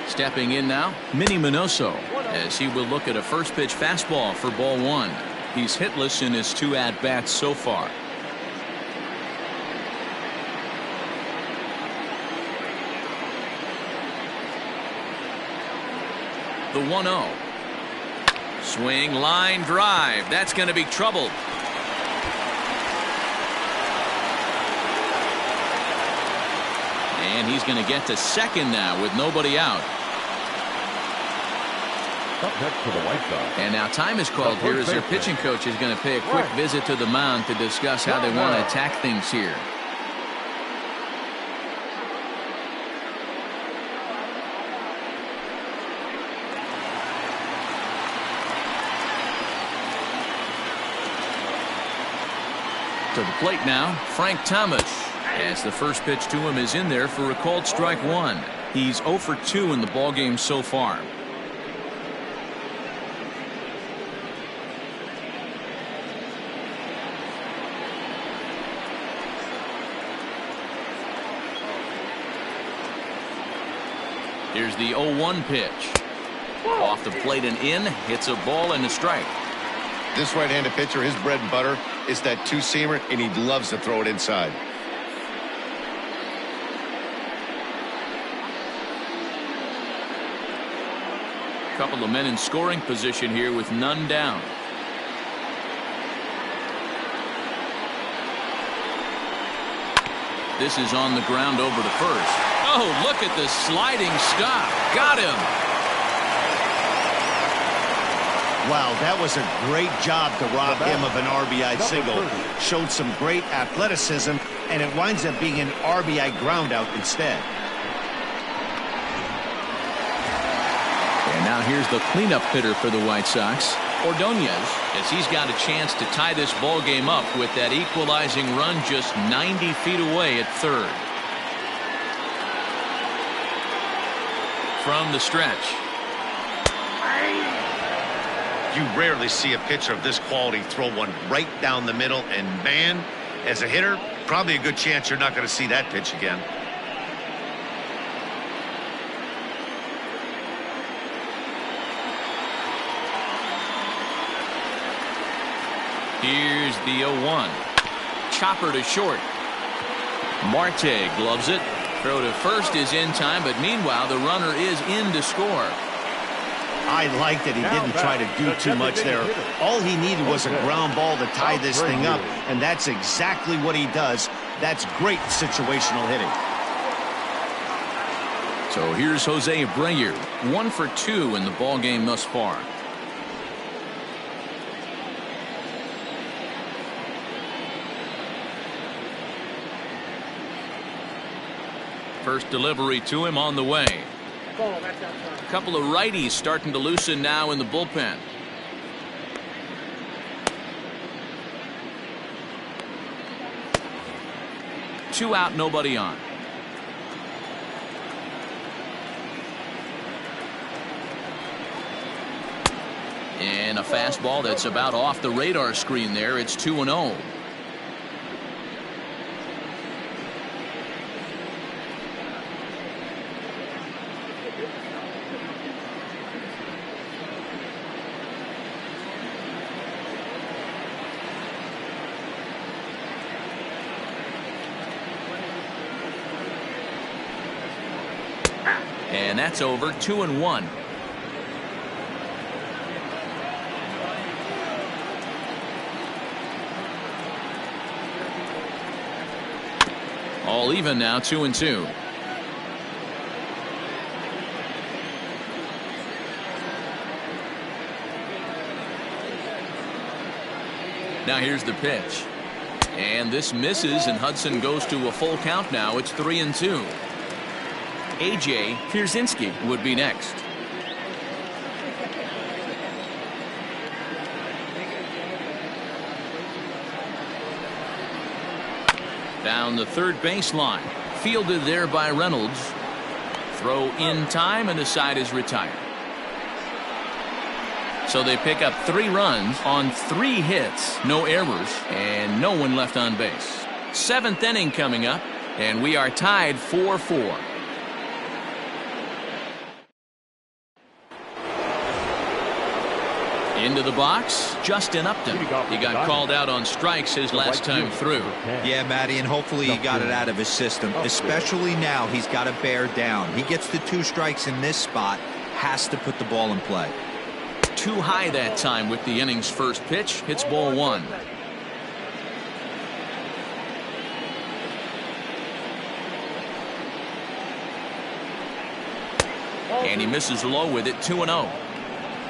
Stepping in now, Minnie Minoso, as he will look at a first pitch fastball for ball 1. He's hitless in his 2 at-bats so far. The 1-0. Swing, line drive. That's going to be troubled. And he's going to get to second now with nobody out. Up next for the White Sox. And now time is called here as their pitching coach is going to pay a quick visit to the mound to discuss how they want to attack things here. To the plate now, Frank Thomas. As the first pitch to him is in there for a called strike one. He's 0 for 2 in the ballgame so far. Here's the 0-1 pitch. Off the plate and in, hits a ball and a strike. This right-handed pitcher, his bread and butter is that two-seamer, and he loves to throw it inside. Couple of men in scoring position here with none down. This is on the ground over to first. Oh, look at the sliding stop. Got him. Wow, that was a great job to rob him of an RBI single. Showed some great athleticism, and it winds up being an RBI groundout instead. And now here's the cleanup hitter for the White Sox, Ordonez, as he's got a chance to tie this ball game up with that equalizing run just 90 feet away at third. From the stretch. You rarely see a pitcher of this quality throw one right down the middle, and man, as a hitter, probably a good chance you're not going to see that pitch again. Here's the 0-1. Chopper to short. Marte gloves it. Throw to first is in time, but meanwhile the runner is in to score. I like that he didn't try to do too much there. All he needed was a ground ball to tie this thing up, and that's exactly what he does. That's great situational hitting. So here's Jose Abreu, 1 for 2 in the ball game thus far. First delivery to him on the way. A couple of righties starting to loosen now in the bullpen. Two out, nobody on. And a fastball that's about off the radar screen there. It's 2-0. And that's over. 2-1. All even now, 2-2. Now here's the pitch. And this misses, and Hudson goes to a full count now. It's 3-2. A.J. Pierzynski would be next. Down the third baseline. Fielded there by Reynolds. Throw in time, and the side is retired. So they pick up 3 runs on 3 hits, no errors, and no one left on base. 7th inning coming up, and we are tied 4-4. Into the box, Justin Upton. He got called out on strikes his last time through. Yeah, Matty, and hopefully he got it out of his system. Especially now, he's got to bear down. He gets the 2 strikes in this spot, has to put the ball in play. Too high that time with the inning's first pitch. Hits ball 1. And he misses low with it. 2-0.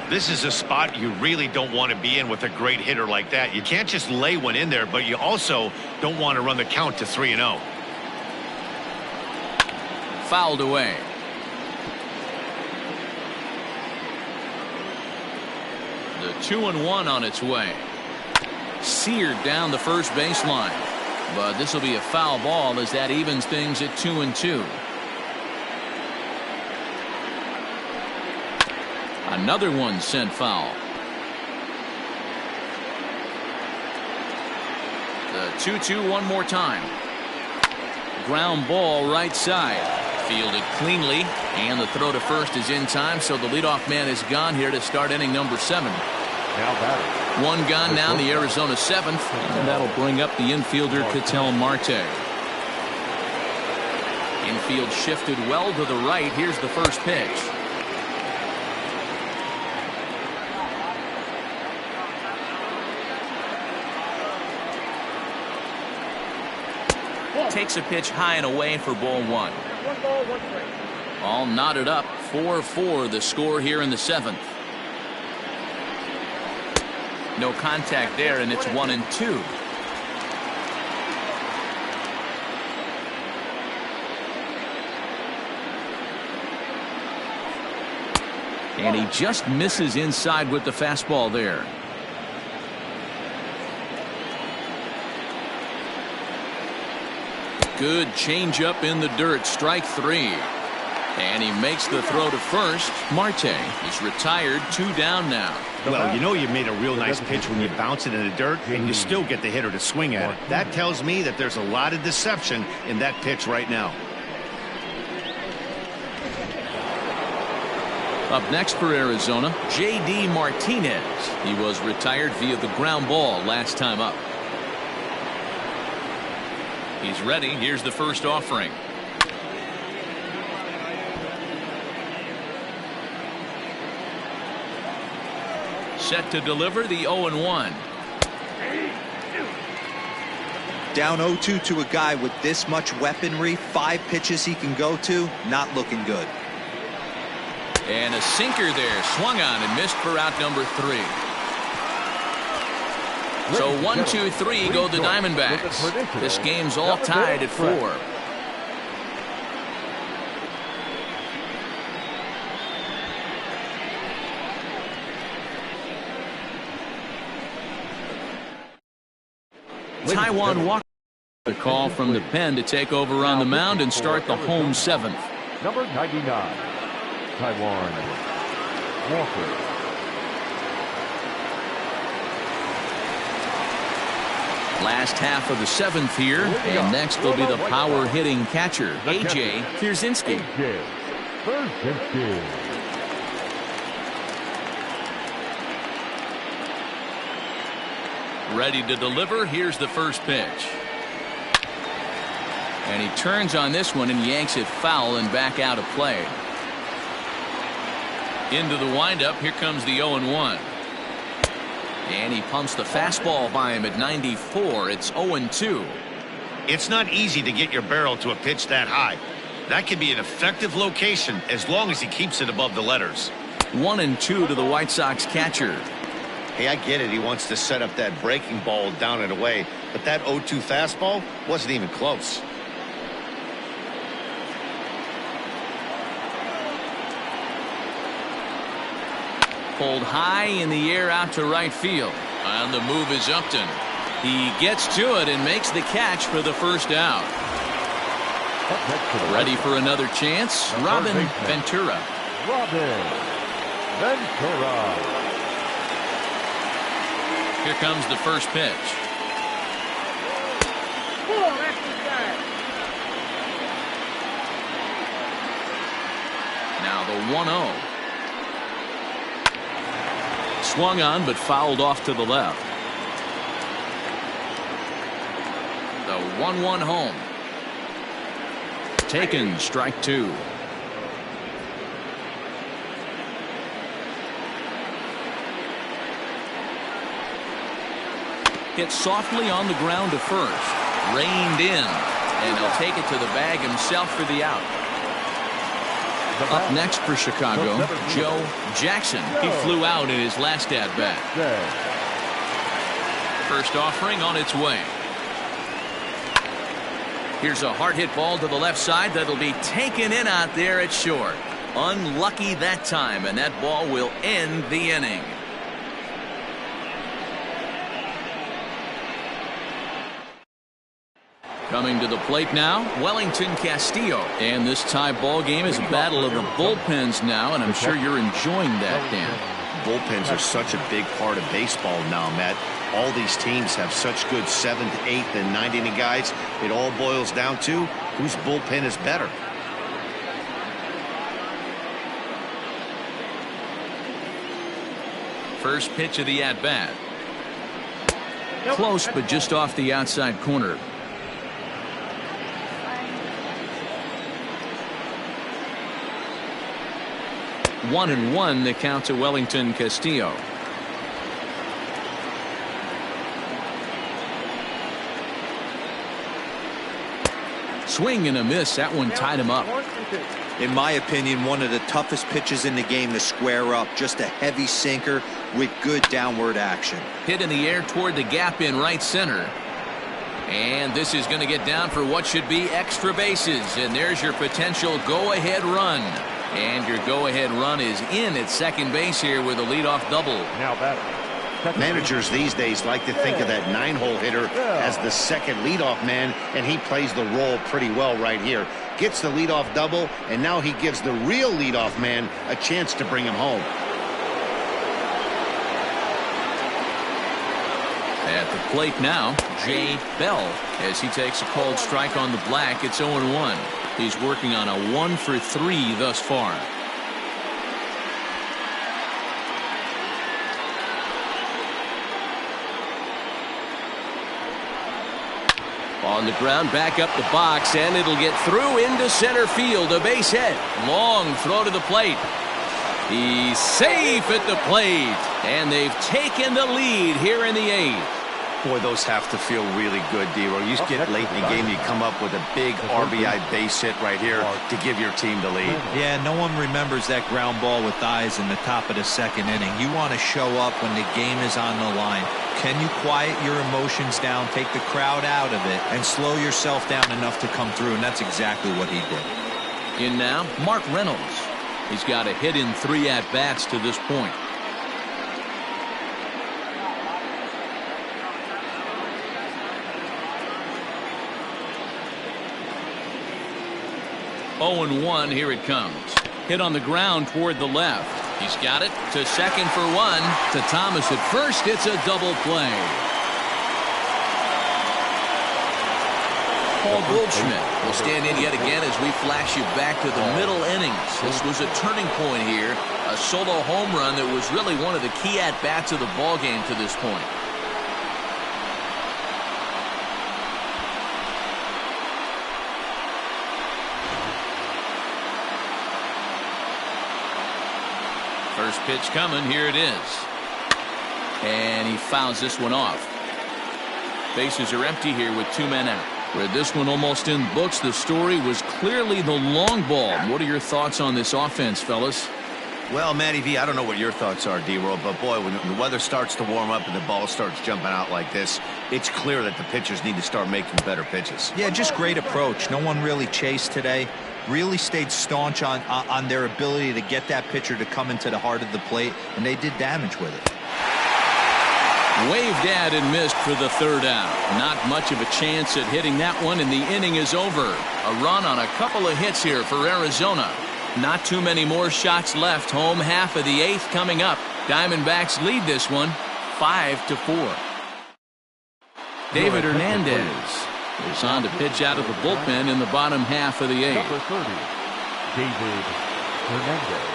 This is a spot you really don't want to be in with a great hitter like that. You can't just lay one in there, but you also don't want to run the count to 3-0. Fouled away. The 2-1 on its way. Seared down the first baseline. But this will be a foul ball as that evens things at 2-2. Another one sent foul. The 2-2 one more time. Ground ball right side. Fielded cleanly, and the throw to first is in time, so the leadoff man is gone here to start inning number 7. Now batting. One gone now in the Arizona 7th, and that'll bring up the infielder Ketel Marte. Infield shifted well to the right. Here's the first pitch. Takes a pitch high and away for ball 1. 1 ball, 1 strike. All knotted up. 4-4 the score here in the 7th. No contact there, and it's 1-2. And he just misses inside with the fastball there. Good changeup in the dirt. Strike 3. And he makes the throw to first. Marte is retired. 2 down now. Well, you know you made a real nice pitch when you bounce it in the dirt and you still get the hitter to swing at it. That tells me that there's a lot of deception in that pitch right now. Up next for Arizona, J.D. Martinez. He was retired via the ground ball last time up. He's ready. Here's the first offering. Set to deliver the 0-1. Down 0-2 to a guy with this much weaponry, 5 pitches he can go to, not looking good. And a sinker there, swung on and missed for out number 3. So 1, 2, 3 go the Diamondbacks. This game's all tied at 4. Taijuan Walker. The call from the pen to take over on the mound and start the home 7th. Number 99, Taijuan Walker. Last half of the 7th here, and next will be the power hitting catcher, A.J. Pierzynski. Ready to deliver. Here's the first pitch. And he turns on this one and yanks it foul and back out of play. Into the windup. Here comes the 0-1. And he pumps the fastball by him at 94. It's 0-2. It's not easy to get your barrel to a pitch that high. That can be an effective location as long as he keeps it above the letters. 1-2 to the White Sox catcher. Hey, I get it. He wants to set up that breaking ball down and away, but that 0-2 fastball wasn't even close. Pulled high in the air out to right field. On the move is Upton. He gets to it and makes the catch for the first out. Ready for another chance. Robin Ventura. Robin Ventura. Here comes the first pitch. Now the 1-0. Swung on but fouled off to the left. The 1-1 home. Taken, strike 2. Hit softly on the ground to first. Reined in. And he'll take it to the bag himself for the out. Up next for Chicago, Joe Jackson. He flew out in his last at-bat. First offering on its way. Here's a hard hit ball to the left side that'll be taken in out there at short. Unlucky that time, and that ball will end the inning. Coming to the plate now, Wellington Castillo. And this tie ball game is a battle of the bullpens now, and I'm sure you're enjoying that, Dan. Bullpens are such a big part of baseball now, Matt. All these teams have such good 7th, 8th, and 9th inning guys. It all boils down to whose bullpen is better. First pitch of the at-bat. Close, but just off the outside corner. One and one, the count to Wellington Castillo. Swing and a miss. That one tied him up. In my opinion, one of the toughest pitches in the game to square up. Just a heavy sinker with good downward action. Hit in the air toward the gap in right center. And this is going to get down for what should be extra bases. And there's your potential go-ahead run. And your go-ahead run is in at second base here with a leadoff double. Now batter. Managers these days like to think of that 9-hole hitter as the second leadoff man, and he plays the role pretty well right here. Gets the leadoff double, and now he gives the real leadoff man a chance to bring him home. At the plate now, Jay Bell, as he takes a called strike on the black. It's 0-1. He's working on a 1-for-3 thus far. On the ground, back up the box, and it'll get through into center field. A base hit. Long throw to the plate. He's safe at the plate, and they've taken the lead here in the 8th. Boy, those have to feel really good, D-Roll. You get late in the game, you come up with a big RBI base hit right here to give your team the lead. Yeah, no one remembers that ground ball with eyes in the top of the second inning. You want to show up when the game is on the line. Can you quiet your emotions down, take the crowd out of it, and slow yourself down enough to come through? And that's exactly what he did. In now, Mark Reynolds. He's got a hit in 3 at-bats to this point. Oh, 0-1, here it comes. Hit on the ground toward the left. He's got it to second for 1. To Thomas at first. It's a double play. Paul Goldschmidt will stand in yet again as we flash you back to the middle innings. This was a turning point here. A solo home run that was really one of the key at-bats of the ball game to this point. First pitch coming. Here it is. And he fouls this one off. Bases are empty here with 2 men out. Where this one almost in books, the story was clearly the long ball. What are your thoughts on this offense, fellas? Well, Matty V, I don't know what your thoughts are, D-Roll, but boy, when the weather starts to warm up and the ball starts jumping out like this, it's clear that the pitchers need to start making better pitches. Yeah, just great approach. No one really chased today. Really stayed staunch on their ability to get that pitcher to come into the heart of the plate, and they did damage with it. Waved at and missed for the 3rd out. Not much of a chance at hitting that one, and the inning is over. A run on a couple of hits here for Arizona. Not too many more shots left. Home half of the 8th coming up. Diamondbacks lead this one 5-4. David Hernandez is on to pitch out of the bullpen in the bottom half of the 8th. Number 30, David Hernandez.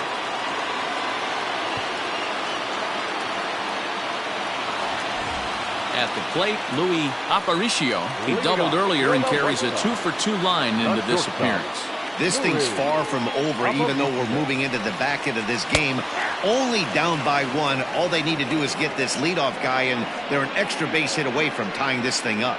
At the plate, Louis Aparicio. He doubled earlier and carries a 2-for-2 line into this appearance. This thing's far from over, even though we're moving into the back end of this game. Only down by 1. All they need to do is get this leadoff guy, and they're an extra base hit away from tying this thing up.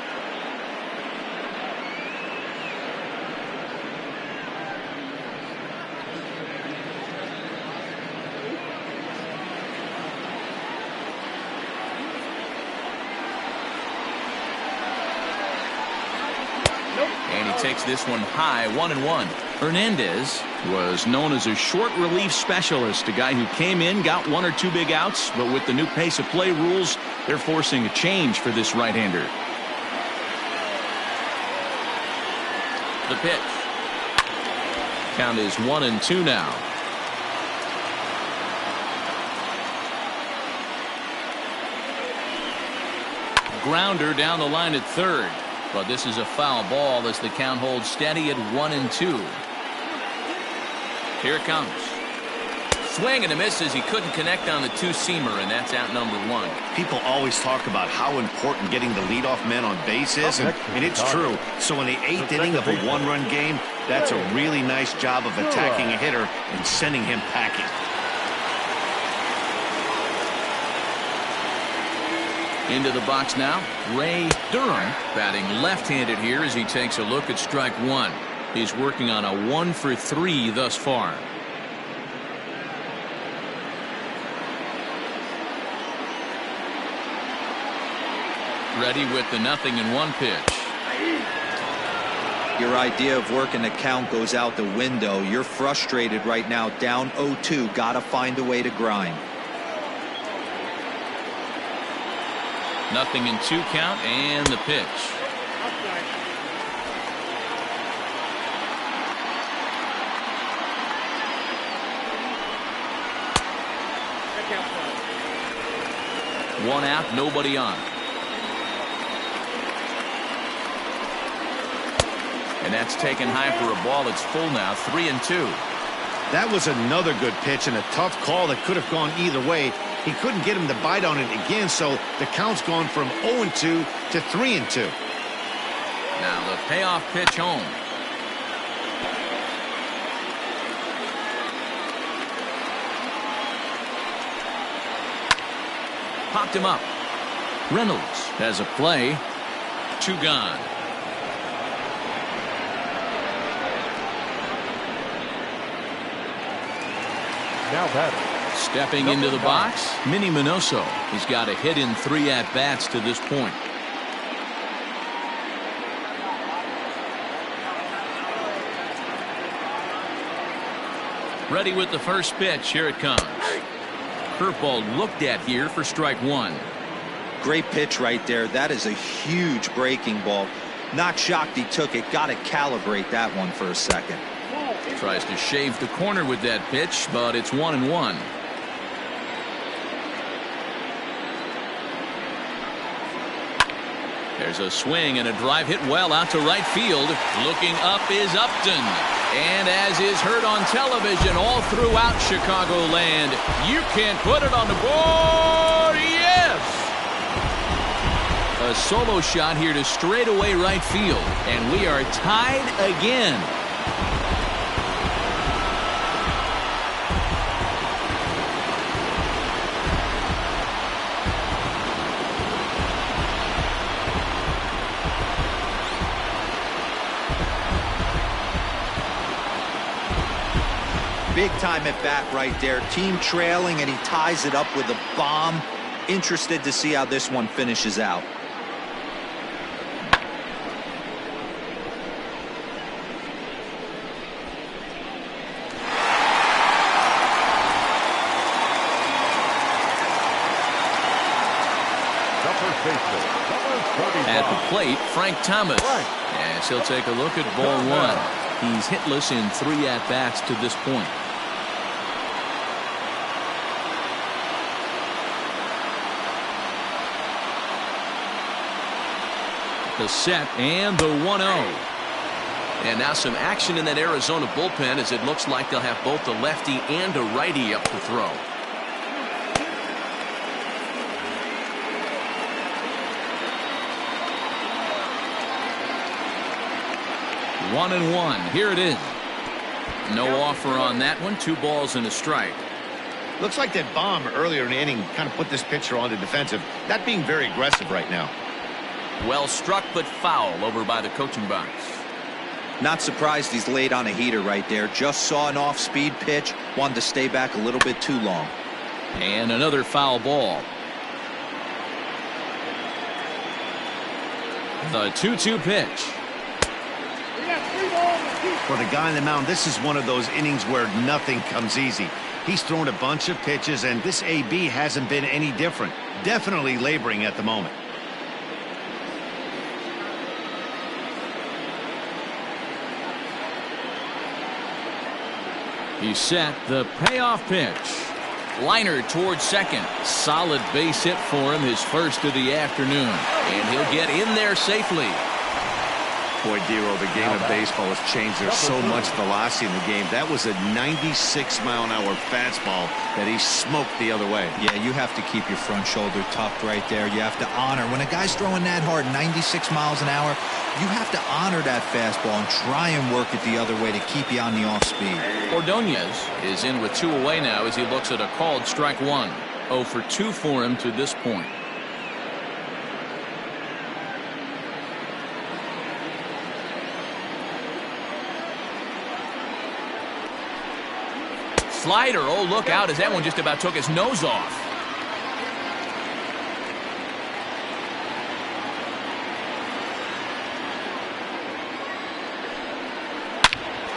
And he takes this one high, 1-1. Hernandez was known as a short relief specialist, a guy who came in, got 1 or 2 big outs, but with the new pace of play rules, they're forcing a change for this right-hander. The pitch. Count is 1-2 now. Grounder down the line at third, but this is a foul ball as the count holds steady at 1-2. Here it comes. Swing and a miss as he couldn't connect on the two-seamer, and that's out number 1. People always talk about how important getting the leadoff man on base is, and it's true. So in the 8th inning of a 1-run game, that's a really nice job of attacking a hitter and sending him packing. Into the box now, Ray Durham batting left-handed here as he takes a look at strike 1. He's working on a 1 for 3 thus far. Ready with the 0-1 pitch. Your idea of working the count goes out the window. You're frustrated right now, down 0-2. Got to find a way to grind. 0-2 count and the pitch. One out, nobody on. And that's taken high for a ball. It's full now, 3-2. That was another good pitch and a tough call that could have gone either way. He couldn't get him to bite on it again, so the count's gone from 0-2 to 3-2. Now the payoff pitch home. Popped him up. Reynolds has a play. 2 gone. Now batting. Stepping into the box, Minnie Minoso. He's got a hit in 3 at-bats to this point. Ready with the first pitch. Here it comes. Curveball looked at here for strike 1. Great pitch right there. That is a huge breaking ball. Not shocked he took it. Got to calibrate that one for a second. Tries to shave the corner with that pitch, but it's 1-1. There's a swing and a drive hit well out to right field. Looking up is Upton. And as is heard on television all throughout Chicagoland, you can't put it on the board. Yes! A solo shot here to straightaway right field. And we are tied again. Big time at bat right there. Team trailing, and he ties it up with a bomb. Interested to see how this one finishes out. At the plate, Frank Thomas. Yes, he'll take a look at ball 1. He's hitless in 3 at-bats to this point. The set and the 1-0. And now some action in that Arizona bullpen as it looks like they'll have both a lefty and a righty up to throw. One and one. Here it is. No offer on that one. 2 balls and a strike. Looks like that bomb earlier in the inning kind of put this pitcher on the defensive. Not being very aggressive right now. Well struck, but foul over by the coaching box. Not surprised he's laid on a heater right there. Just saw an off-speed pitch. Wanted to stay back a little bit too long. And another foul ball. The 2-2 pitch. For the guy on the mound, this is one of those innings where nothing comes easy. He's thrown a bunch of pitches, and this AB hasn't been any different. Definitely laboring at the moment. He's set. The payoff pitch. Liner towards second. Solid base hit for him, his first of the afternoon. And he'll get in there safely. Boy, Dero, the game of baseball has changed. There's so much velocity in the game. That was a 96-mile-an-hour fastball that he smoked the other way. Yeah, you have to keep your front shoulder tucked right there. You have to honor. When a guy's throwing that hard, 96 miles an hour, you have to honor that fastball and try and work it the other way to keep you on the off speed. Ordonez is in with 2 away now as he looks at a called strike 1. 0 for 2 for him to this point. Slider. Oh, look out as that one just about took his nose off.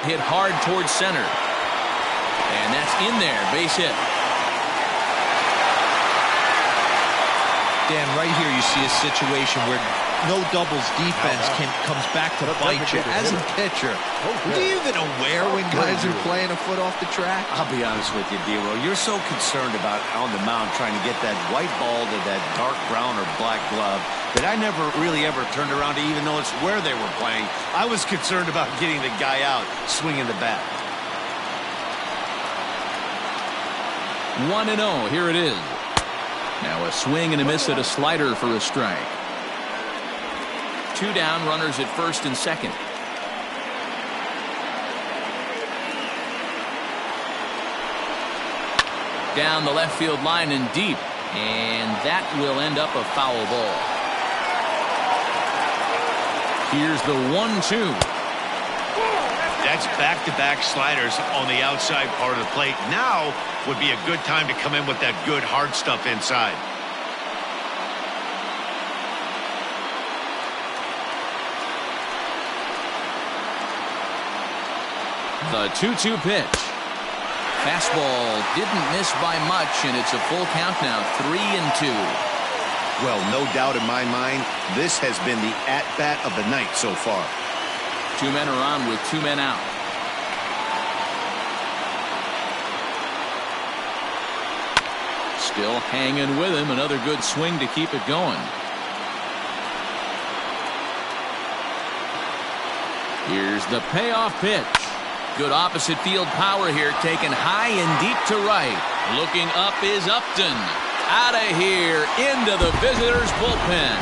Hit hard towards center. And that's in there. Base hit. Dan, right here you see a situation where no doubles defense comes back to bite you. As a pitcher, are you even aware when guys are playing a foot off the track? I'll be honest with you, Dero. You're so concerned about on the mound trying to get that white ball to that dark brown or black glove that I never really ever turned around to even notice where they were playing. I was concerned about getting the guy out swinging the bat. 1-0. Here it is. Now a swing and a miss at a slider for a strike. 2 down, runners at first and second. Down the left field line and deep. And that will end up a foul ball. Here's the 1-2. That's back-to-back sliders on the outside part of the plate. Now would be a good time to come in with that good hard stuff inside. The 2-2 pitch. Fastball didn't miss by much, and it's a full count now, 3-2. Well, no doubt in my mind, this has been the at-bat of the night so far. 2 men are on with 2 men out. Still hanging with him. Another good swing to keep it going. Here's the payoff pitch. Good opposite field power here, taken high and deep to right. Looking up is Upton. Out of here into the visitors' bullpen.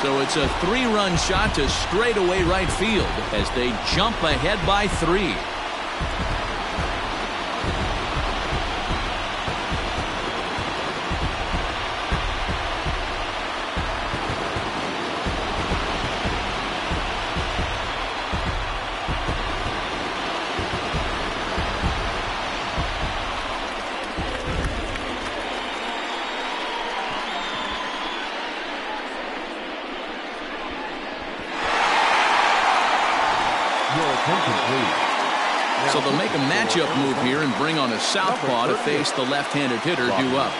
So it's a 3-run shot to straightaway right field as they jump ahead by 3. So they'll make a matchup move here and bring on a southpaw to face the left-handed hitter due up.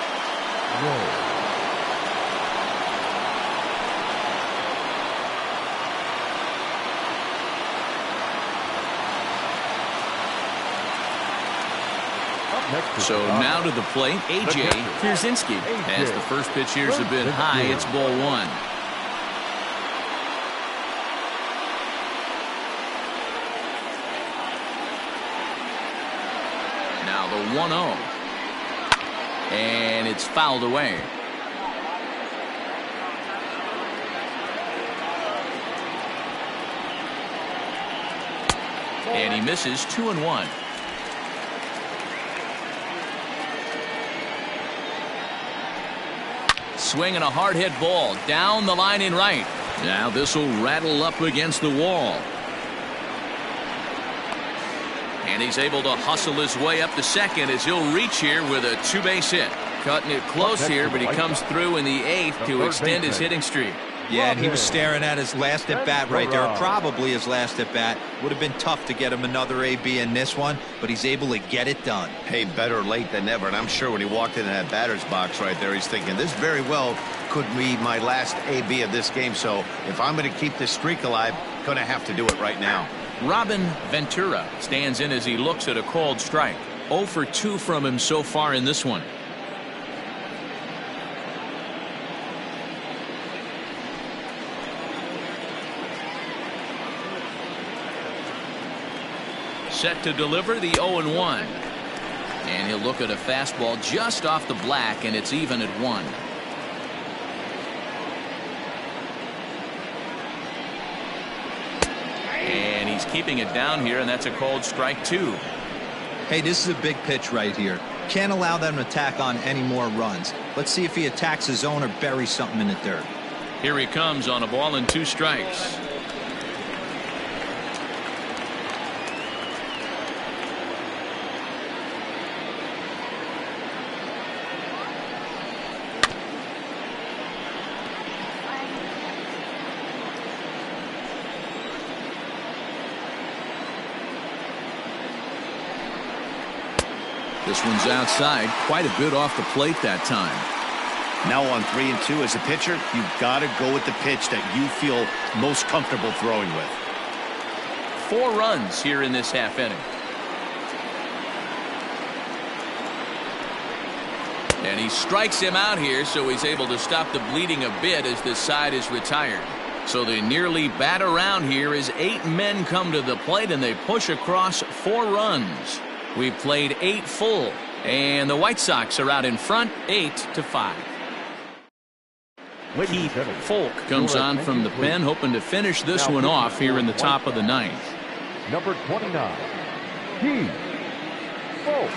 So now to the plate, A.J. Pierzynski. As the first pitch here's a bit high, it's ball 1. Now the 1-0. And it's fouled away. And he misses 2-1. Swinging a hard hit ball down the line in right. Now this will rattle up against the wall. And he's able to hustle his way up to second as he'll reach here with a 2-base hit. Cutting it close here, but he comes through in the 8th to extend his hitting streak. Yeah, and he was staring at his last at-bat right there, probably his last at-bat. Would have been tough to get him another AB in this one, but he's able to get it done. Hey, better late than never, and I'm sure when he walked into that batter's box right there, he's thinking, this very well could be my last AB of this game, so if I'm going to keep this streak alive, going to have to do it right now. Robin Ventura stands in as he looks at a called strike. 0 for 2 from him so far in this one. Set to deliver the 0-1. And he'll look at a fastball just off the black, and it's even at 1. And he's keeping it down here, and that's a called strike 2. Hey, this is a big pitch right here. Can't allow them to tack on any more runs. Let's see if he attacks his zone or buries something in the dirt. Here he comes on a ball and 2 strikes. This one's outside, quite a bit off the plate that time. Now on 3-2 as a pitcher, you've got to go with the pitch that you feel most comfortable throwing with. 4 runs here in this half inning. And he strikes him out here, so he's able to stop the bleeding a bit as this side is retired. So they nearly bat around here as 8 men come to the plate and they push across 4 runs. We've played 8 full, and the White Sox are out in front 8-5. Keith Folk comes on from the pen, hoping to finish this one off here in the top of the 9th. Number 29, Keith Folk.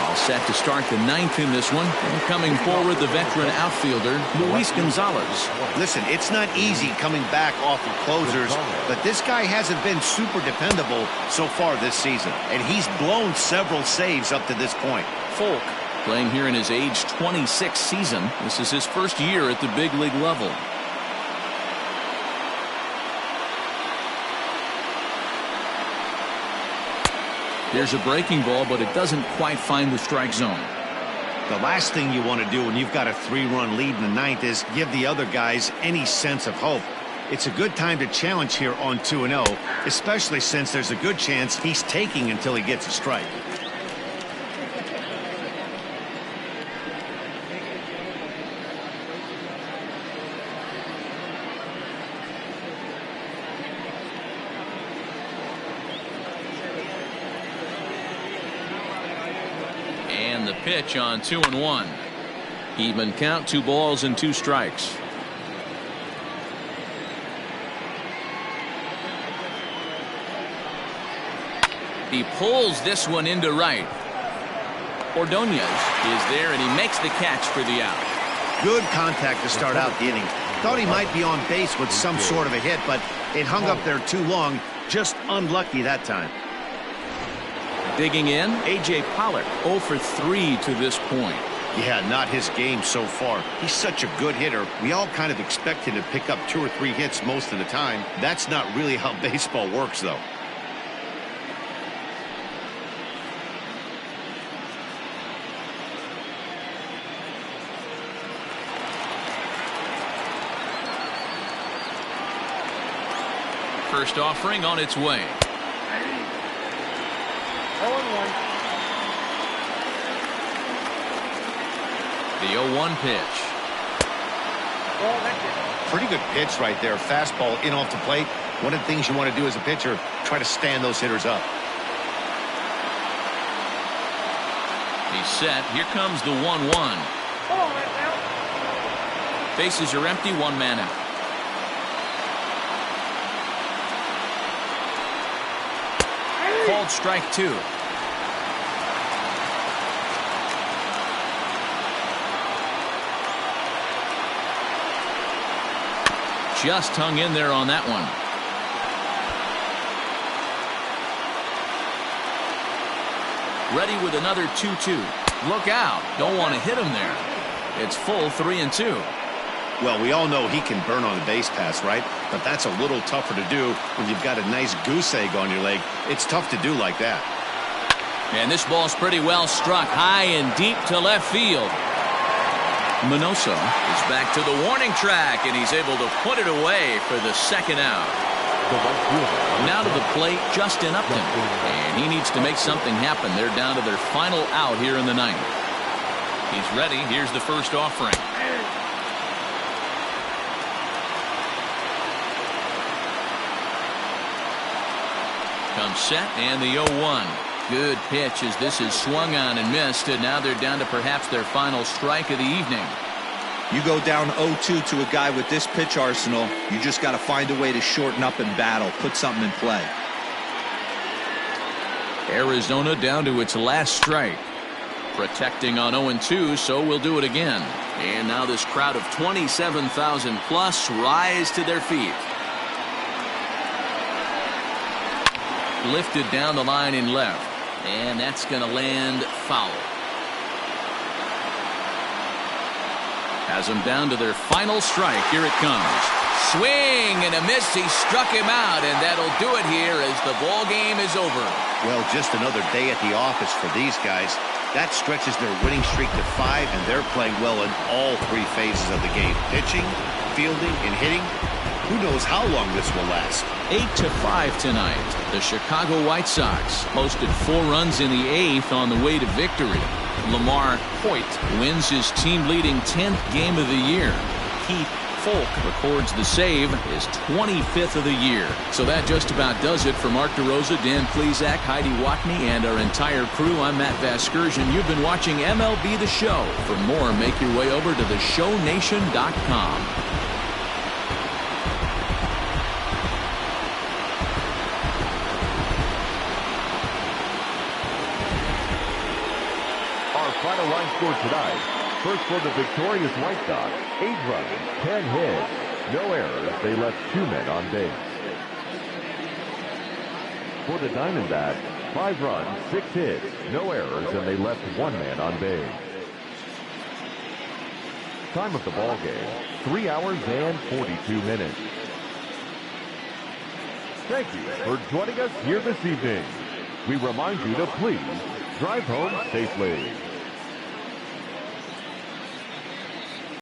All set to start the 9th in this one. And coming forward, the veteran outfielder, Luis Gonzalez. Listen, it's not easy coming back off of closers, but this guy hasn't been super dependable so far this season, and he's blown several saves up to this point. Folk playing here in his age 26 season. This is his first year at the big league level. Here's a breaking ball, but it doesn't quite find the strike zone. The last thing you want to do when you've got a 3-run lead in the 9th is give the other guys any sense of hope. It's a good time to challenge here on 2-0, especially since there's a good chance he's taking until he gets a strike. And the pitch on 2-1. Even count, 2 balls and 2 strikes. He pulls this one into right. Ordonez is there, and he makes the catch for the out. Good contact to start out the inning. Thought he might be on base with some sort of a hit, but it hung up there too long. Just unlucky that time. Digging in, A.J. Pollock, 0 for 3 to this point. Yeah, not his game so far. He's such a good hitter. We all kind of expect him to pick up 2 or 3 hits most of the time. That's not really how baseball works, though. First offering on its way. 0-1. The 0-1 pitch. Ball, that's it. Pretty good pitch right there. Fastball in off the plate. One of the things you want to do as a pitcher, try to stand those hitters up. He's set. Here comes the 1-1. Ball, that's out. Bases are empty, 1 man out. Called strike 2. Just hung in there on that one. Ready with another 2-2. Look out. Don't want to hit him there. It's full 3-2. Well, we all know he can burn on the base pass, right? But that's a little tougher to do when you've got a nice goose egg on your leg. It's tough to do like that. And this ball's pretty well struck high and deep to left field. Minoso is back to the warning track, and he's able to put it away for the second out. Now to the plate, Justin Upton. And he needs to make something happen. They're down to their final out here in the ninth. He's ready. Here's the first offering. Comes set, and the 0-1. Good pitch as this is swung on and missed, and now they're down to perhaps their final strike of the evening. You go down 0-2 to a guy with this pitch arsenal, you just got to find a way to shorten up and battle, put something in play. Arizona down to its last strike. Protecting on 0-2, so we'll do it again. And now this crowd of 27,000 plus rise to their feet. Lifted down the line in left. And that's going to land foul. Has them down to their final strike. Here it comes. Swing and a miss. He struck him out, and that'll do it here as the ball game is over. Well, just another day at the office for these guys. That stretches their winning streak to 5, and they're playing well in all 3 phases of the game. Pitching, fielding, and hitting. Who knows how long this will last? 8-5 tonight. The Chicago White Sox posted 4 runs in the 8th on the way to victory. Lamar Hoyt wins his team-leading 10th game of the year. Keith Folk records the save, his 25th of the year. So that just about does it for Mark DeRosa, Dan Plesac, Heidi Watney, and our entire crew. I'm Matt Vasgersian. You've been watching MLB The Show. For more, make your way over to theshownation.com. Final line score tonight. First for the victorious White Sox, 8 runs, 10 hits, no errors. They left 2 men on base. For the Diamondbacks, 5 runs, 6 hits, no errors, and they left 1 man on base. Time of the ball game, 3 hours and 42 minutes. Thank you for joining us here this evening. We remind you to please drive home safely.